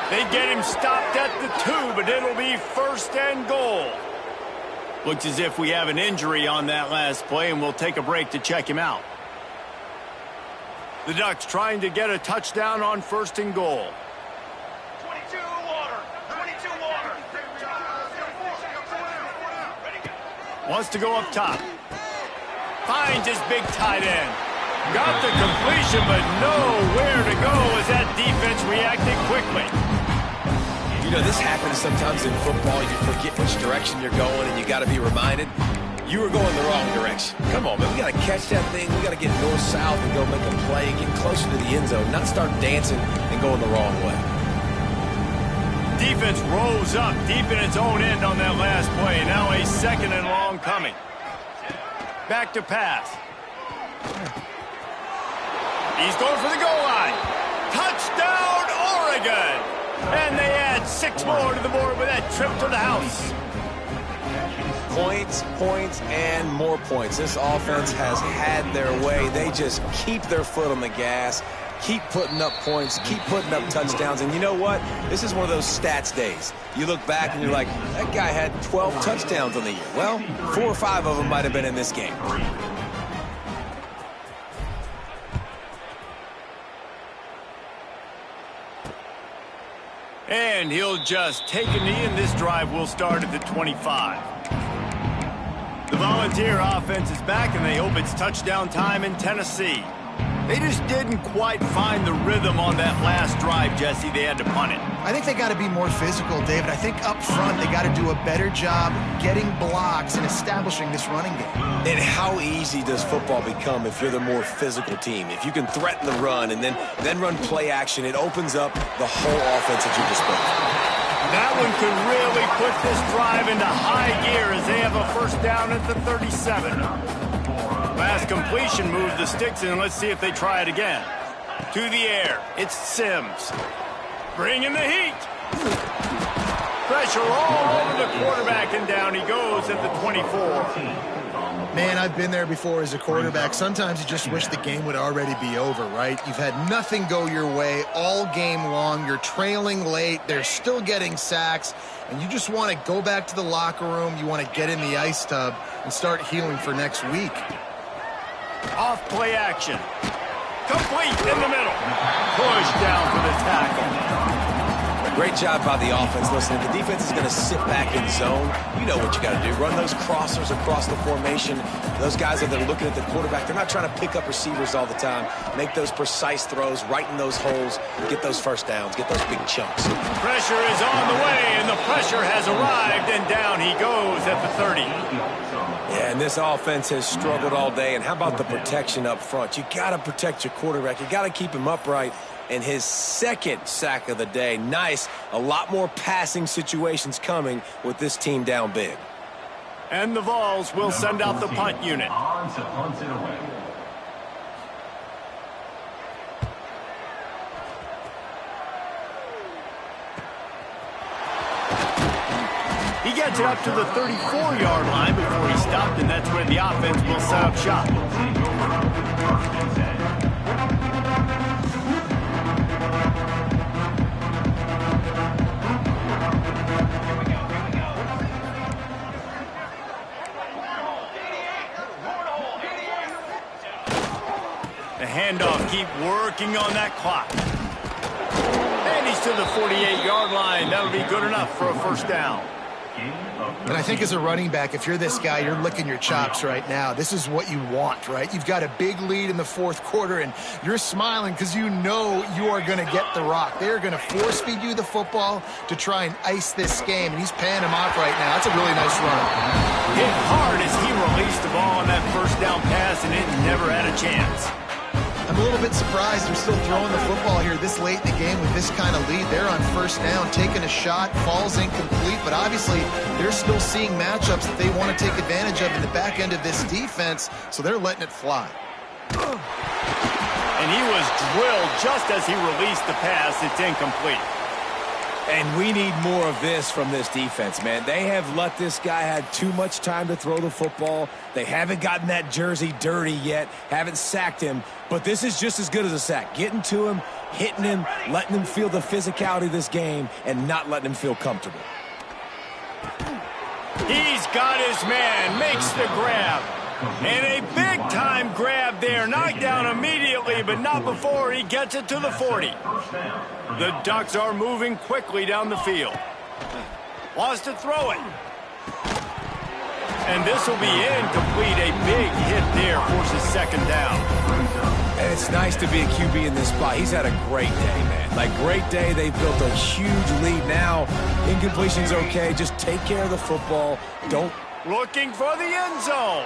A: They get him stopped at the 2, but it'll be first and goal. Looks as if we have an injury on that last play, and we'll take a break to check him out. The Ducks trying to get a touchdown on first and goal. Wants to go up top. Finds his big tight end. Got the completion, but nowhere to go as that defense reacted quickly.
C: You know, this happens sometimes in football. You forget which direction you're going, and you got to be reminded, you were going the wrong direction. Come on, man. We got to catch that thing. We got to get north-south and go make a play, get closer to the end zone, not start dancing and going the wrong way.
A: Defense rose up deep in its own end on that last play. Now a second and long coming. Back to pass. He's going for the goal line. Touchdown, Oregon! And they add 6 more to the board with that trip to the house.
C: Points, points, and more points. This offense has had their way. They just keep their foot on the gas. Keep putting up points, keep putting up touchdowns. And you know what? This is one of those stats days. You look back and you're like, that guy had 12 touchdowns on the year. Well, 4 or 5 of them might have been in this game.
A: And he'll just take a knee, and this drive will start at the 25. The Volunteer offense is back, and they hope it's touchdown time in Tennessee. They just didn't quite find the rhythm on that last drive, Jesse. They had to punt it.
B: I think they got to be more physical, David. I think up front they got to do a better job getting blocks and establishing this running game.
C: And how easy does football become if you're the more physical team? If you can threaten the run and then run play action, it opens up the whole offense at your disposal.
A: That one could really put this drive into high gear as they have a first down at the 37. Last completion moves the sticks in. Let's see if they try it again. To the air. It's Sims. Bringing the heat. Pressure all over the quarterback, and down he goes at the 24.
B: Man, I've been there before as a quarterback. Sometimes you just wish the game would already be over, right? You've had nothing go your way all game long. You're trailing late. They're still getting sacks. And you just want to go back to the locker room. You want to get in the ice tub and start healing for next week.
A: Off play action. Complete in the middle. Push down for the tackle.
C: Great job by the offense. Listen, if the defense is going to sit back in zone, you know what you got to do. Run those crossers across the formation. Those guys that are looking at the quarterback, they're not trying to pick up receivers all the time. Make those precise throws right in those holes. Get those first downs. Get those big chunks.
A: Pressure is on the way, and the pressure has arrived, and down he goes at the 30.
C: Yeah, and this offense has struggled all day. And how about the protection up front? You got to protect your quarterback. You got to keep him upright. And his second sack of the day. Nice. A lot more passing situations coming with this team down big.
A: And the Vols will send out the punt unit.
E: On to punt it away.
A: He He gets it up to the 34-yard line before he stopped, and that's where the offense will set up shop. The handoff, keep working on that clock. And he's to the 48-yard line. That'll be good enough for a first down.
B: And I think as a running back, if you're this guy, you're licking your chops right now. This is what you want, right? You've got a big lead in the fourth quarter, and you're smiling because you know you are going to get the rock. They're going to force-feed you the football to try and ice this game, and he's paying him off right now. That's a really nice run.
A: Hit hard as he released the ball on that first down pass, and it never had a chance.
B: I'm a little bit surprised they're still throwing the football here this late in the game with this kind of lead. They're on first down, taking a shot, falls incomplete, but obviously they're still seeing matchups that they want to take advantage of in the back end of this defense, so they're letting it fly.
A: And he was drilled just as he released the pass. It's incomplete.
C: And we need more of this from this defense, man. They have let this guy have too much time to throw the football. They haven't gotten that jersey dirty yet, haven't sacked him, but this is just as good as a sack. Getting to him, hitting him, letting him feel the physicality of this game, and not letting him feel comfortable.
A: He's got his man, makes the grab. And a big-time grab there, knocked down immediately, but not before he gets it to the 40. The Ducks are moving quickly down the field. Wants to throw it. And this will be incomplete. A big hit there, forces second down.
C: And it's nice to be a QB in this spot. He's had a great day, man. Like, great day. They've built a huge lead now. Incompletion's okay. Just take care of the football. Don't.
A: Looking for the end zone.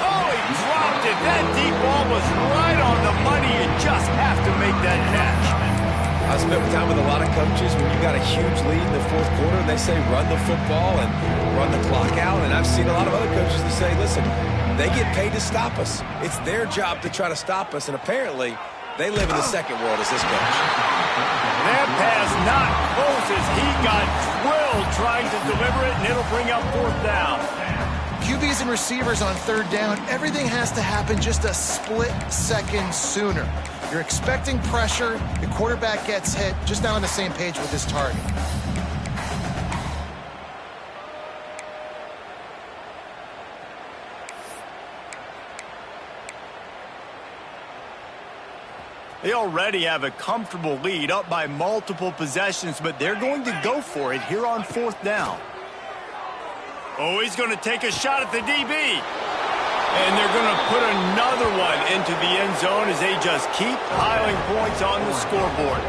A: Oh, he dropped it. That deep ball was right on the money. You just have to make that catch.
C: I spent time with a lot of coaches when you got a huge lead in the fourth quarter, and they say run the football and run the clock out. And I've seen a lot of other coaches that say, listen, they get paid to stop us. It's their job to try to stop us. And apparently, they live in the second world as this coach.
A: That pass not close as he got drilled trying to deliver it, and it'll bring up fourth down.
B: QBs and receivers on third down, everything has to happen just a split second sooner. You're expecting pressure, the quarterback gets hit, just not on the same page with his target.
A: They already have a comfortable lead, up by multiple possessions, but they're going to go for it here on fourth down. Oh, he's going to take a shot at the DB. And they're going to put another one into the end zone as they just keep piling points on the scoreboard.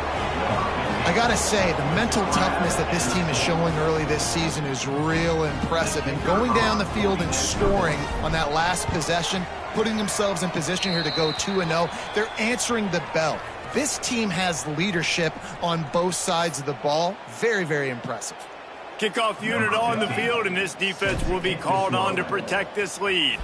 B: I got to say, the mental toughness that this team is showing early this season is real impressive. And going down the field and scoring on that last possession, putting themselves in position here to go 2-0, they're answering the bell. This team has leadership on both sides of the ball. Very, very impressive.
A: Kickoff unit on the field, and this defense will be called on to protect this lead.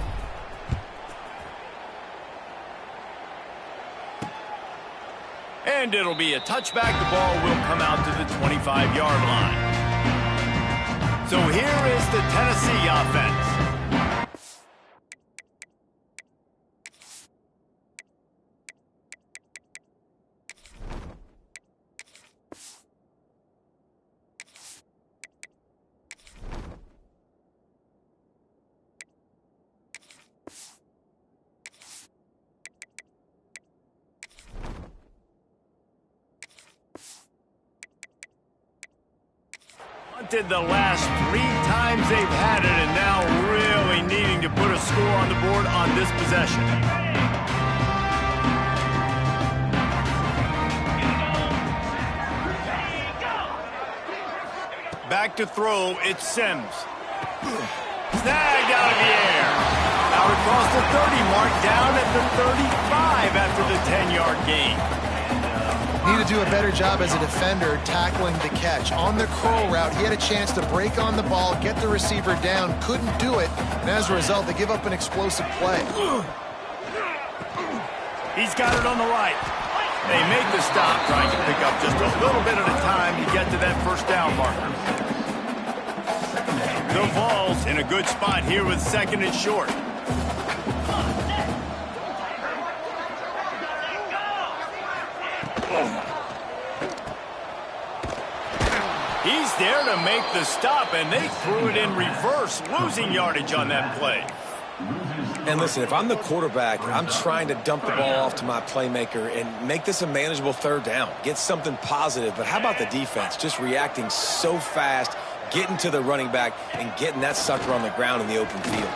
A: And it'll be a touchback. The ball will come out to the 25-yard line. So here is the Tennessee offense. Did the last 3 times they've had it, and now really needing to put a score on the board on this possession. Back to throw, it's Sims. Snagged out of the air. Out across the 30 mark, down at the 35 after the 10-yard gain.
B: Need to do a better job as a defender tackling the catch. On the curl route, he had a chance to break on the ball, get the receiver down, couldn't do it, and as a result, they give up an explosive play.
A: He's got it on the right. They make the stop, trying to pick up just a little bit at a time to get to that first down marker. The Vols in a good spot here with second and short. He's there to make the stop, and they threw it in reverse, losing yardage on that play.
C: And listen, if I'm the quarterback, I'm trying to dump the ball off to my playmaker and make this a manageable third down. Get something positive. But how about the defense? Just reacting so fast, getting to the running back, and getting that sucker on the ground in the open field.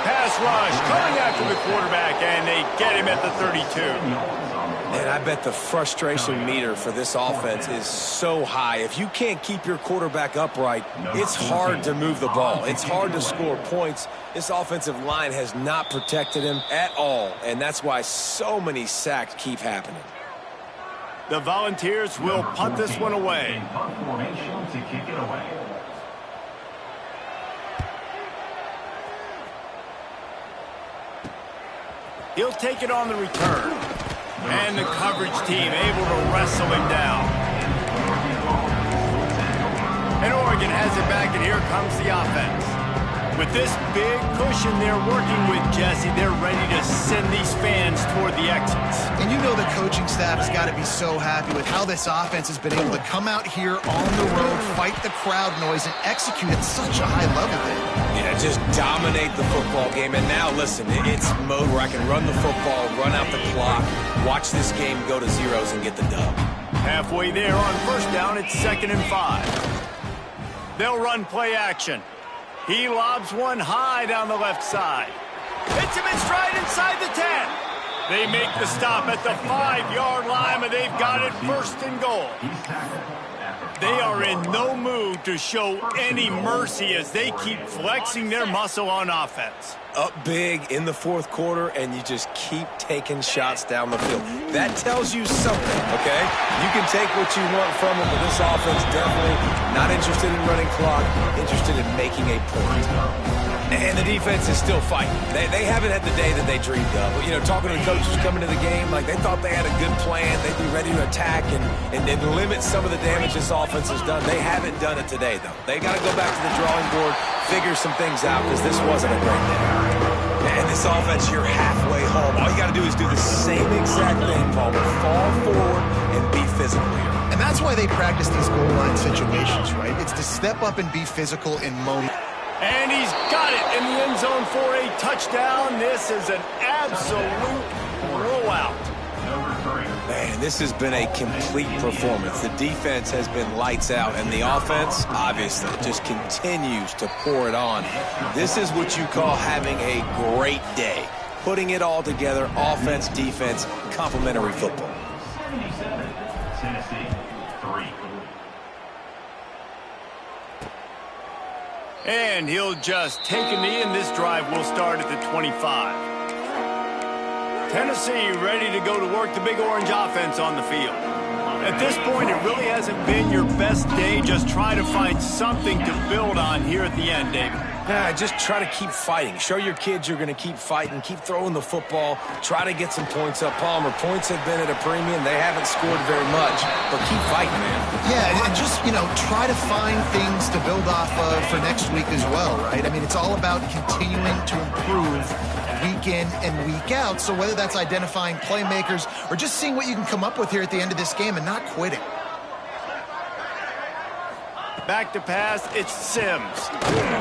A: Pass rush, coming after the quarterback, and they get him at the 32.
C: And I bet the frustration meter for this offense is so high. If you can't keep your quarterback upright, it's hard to move the ball. It's hard to score points. This offensive line has not protected him at all, and that's why so many sacks keep happening.
A: The Volunteers will punt this one away.
E: Punt formation to kick it away.
A: He'll take it on the return. And the coverage team able to wrestle him down. And Oregon has it back, and here comes the offense. With this big cushion they're working with, Jesse, they're ready to send these fans toward the exits.
B: And you know the coaching staff has got to be so happy with how this offense has been able to come out here on the road, fight the crowd noise, and execute at such a high level, Dave.
C: Yeah, just dominate the football game. And now, listen, it's mode where I can run the football, run out the clock, watch this game go to zeros and get the dub.
A: Halfway there on first down, it's 2nd and 5. They'll run play action. He lobs one high down the left side. Hits him in stride inside the 10. They make the stop at the 5-yard line, and they've got it 1st and goal. They are in no mood to show any mercy as they keep flexing their muscle on offense.
C: Up big in the 4th quarter, and you just keep taking shots down the field. That tells you something, okay? You can take what you want from them, but this offense definitely not interested in running clock, interested in making a point. And the defense is still fighting. They haven't had the day that they dreamed of. You know, talking to the coaches coming to the game, like they thought they had a good plan. They'd be ready to attack and limit some of the damage this offense has done. They haven't done it today, though. They got to go back to the drawing board, figure some things out, because this wasn't a great day. And this offense, you're halfway home. All you got to do is do the same exact thing, Palmer. Fall forward and be physical here.
B: And that's why they practice these goal line situations, right? It's to step up and be physical in moment.
A: And he's got it in the end zone for a touchdown. This is an absolute blowout.
C: Man, this has been a complete performance. The defense has been lights out, and the offense, obviously, just continues to pour it on. This is what you call having a great day. Putting it all together, offense, defense, complementary football.
E: 77, Tennessee, 3.
A: And he'll just take a knee, and this drive will start at the 25. Tennessee ready to go to work the Big Orange offense on the field. At this point, it really hasn't been your best day. Just try to find something to build on here at the end, David.
C: Yeah, just try to keep fighting. Show your kids you're going to keep fighting. Keep throwing the football. Try to get some points up. Palmer, points have been at a premium. They haven't scored very much, but keep fighting, man.
B: Yeah, and just, you know, try to find things to build off of for next week as well, right? I mean, it's all about continuing to improve week in and week out. So whether that's identifying playmakers or just seeing what you can come up with here at the end of this game and not quitting.
A: Back to pass, it's Sims.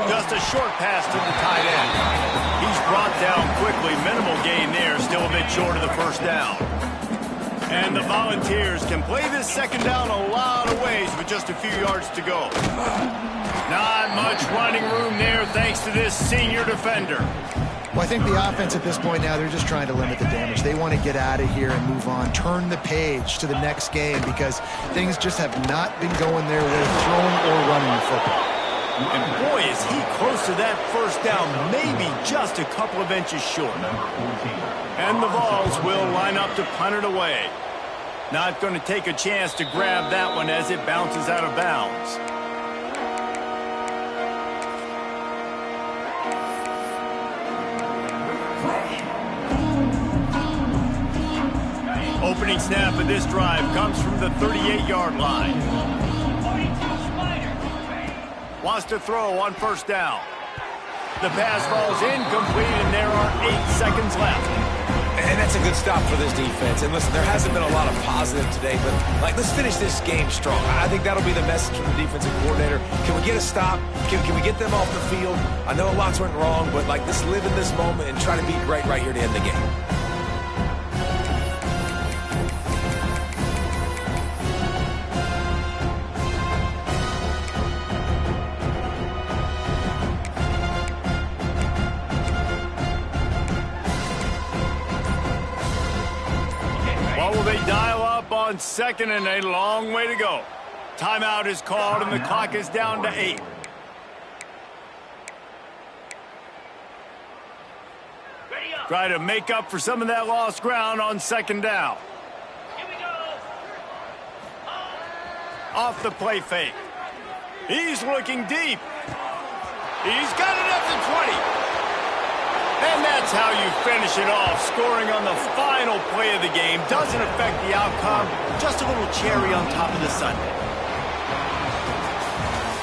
A: Just a short pass to the tight end. He's brought down quickly. Minimal gain there, still a bit short of the first down. And the Volunteers can play this second down a lot of ways with just a few yards to go. Not much running room there thanks to this senior defender.
B: Well, I think the offense at this point now, they're just trying to limit the damage. They want to get out of here and move on, turn the page to the next game because things just have not been going their way, throwing or running the football.
A: And boy, is he close to that first down, maybe just a couple of inches short. And the Vols will line up to punt it away. Not going to take a chance to grab that one as it bounces out of bounds. Opening snap of this drive comes from the 38-yard line. Wants to throw on first down. The pass falls incomplete, and there are 8 seconds left.
C: And that's a good stop for this defense. And listen, there hasn't been a lot of positive today, but let's finish this game strong. I think that'll be the message from the defensive coordinator. Can we get a stop? Can we get them off the field? I know lots went wrong, but let's live in this moment and try to be great right here to end the game.
A: Will they dial up on second and a long way to go? Timeout is called, and the clock is down to 8. Try to make up for some of that lost ground on second down. Off the play fake. He's looking deep. He's got it up to 20. And that's how you finish it off. Scoring on the final play of the game doesn't affect the outcome. Just a little cherry on top of the sundae.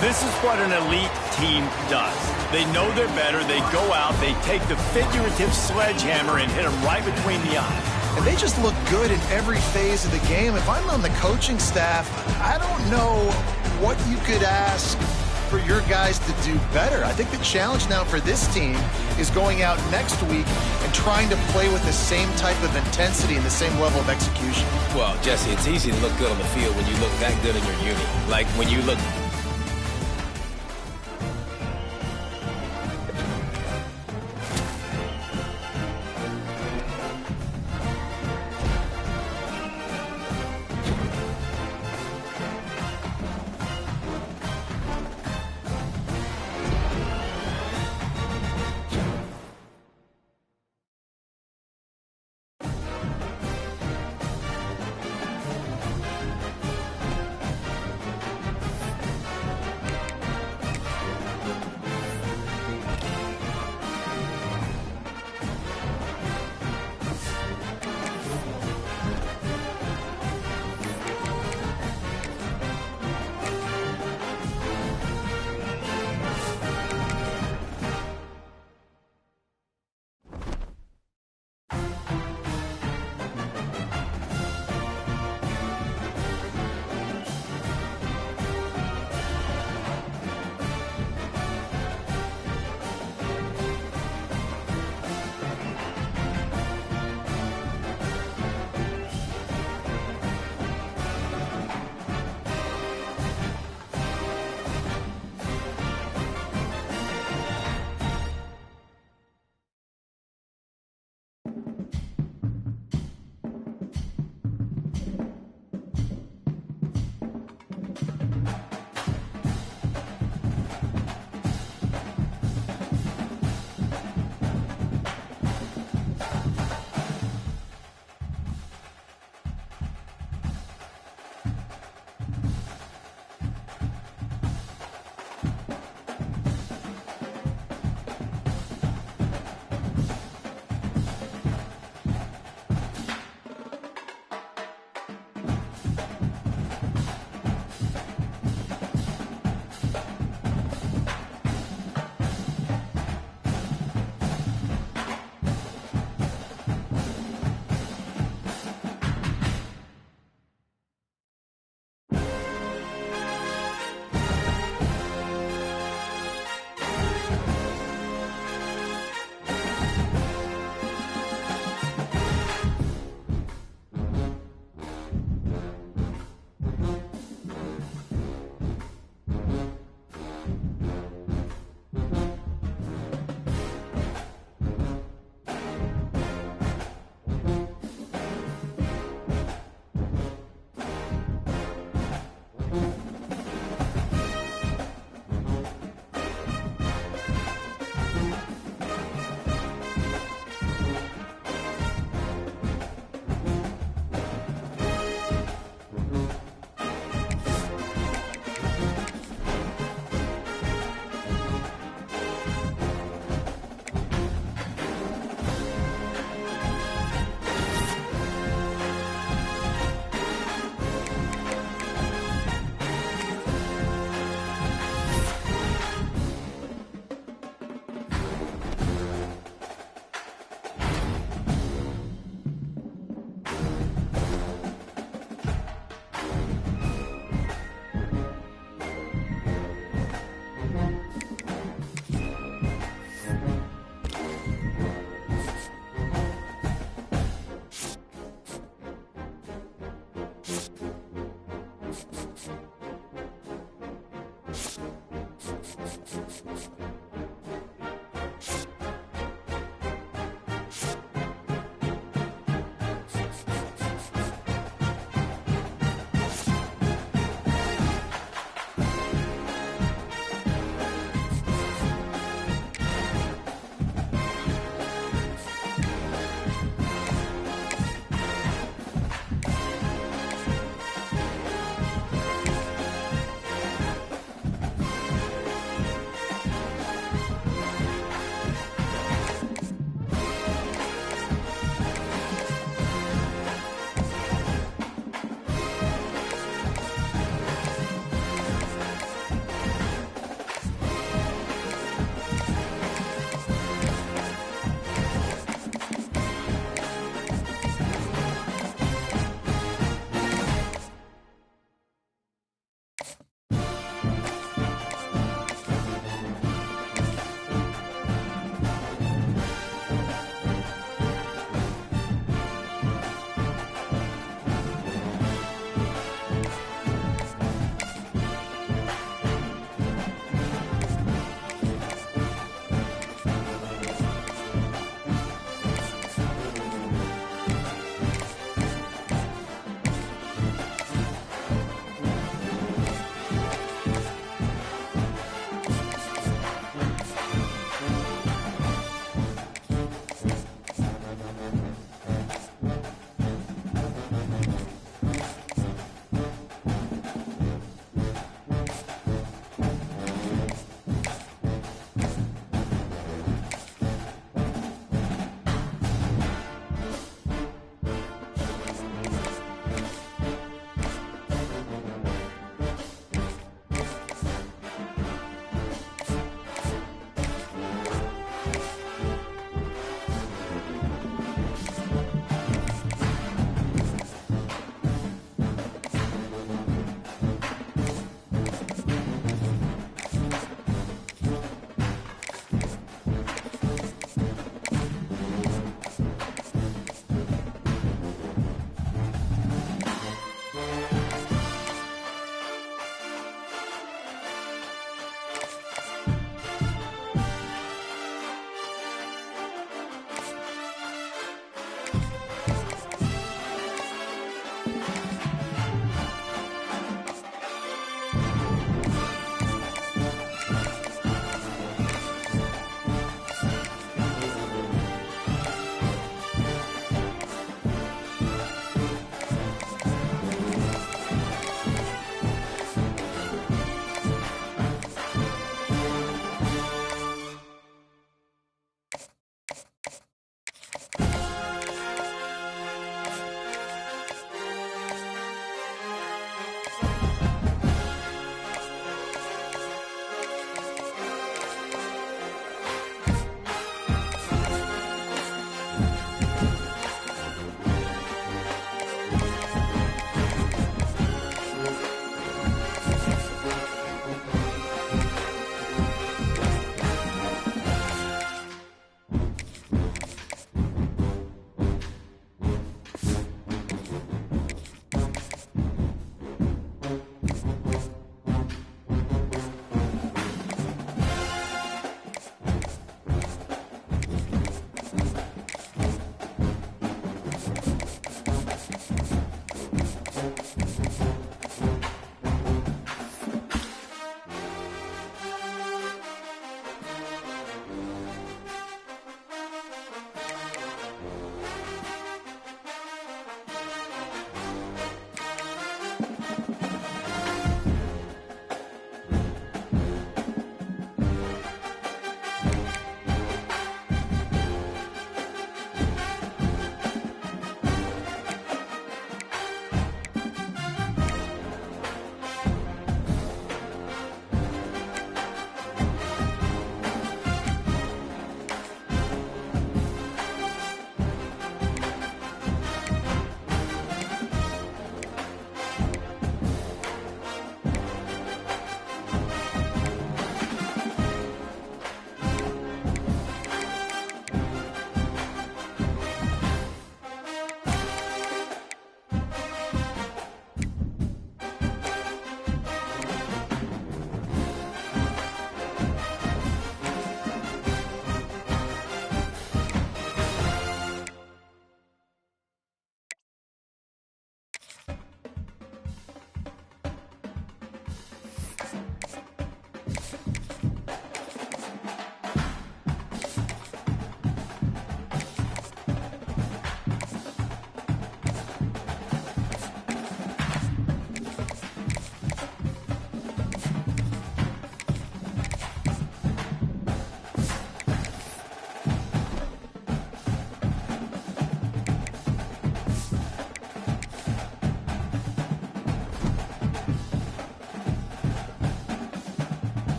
A: This is what an elite team does. They know they're better. They go out. They take the figurative sledgehammer and hit them right between the eyes.
B: And they just look good in every phase of the game. If I'm on the coaching staff, I don't know what you could ask for your guys to do better. I think the challenge now for this team is going out next week and trying to play with the same type of intensity and the same level of execution.
C: Well, Jesse, it's easy to look good on the field when you look that good in your uni. Like when you look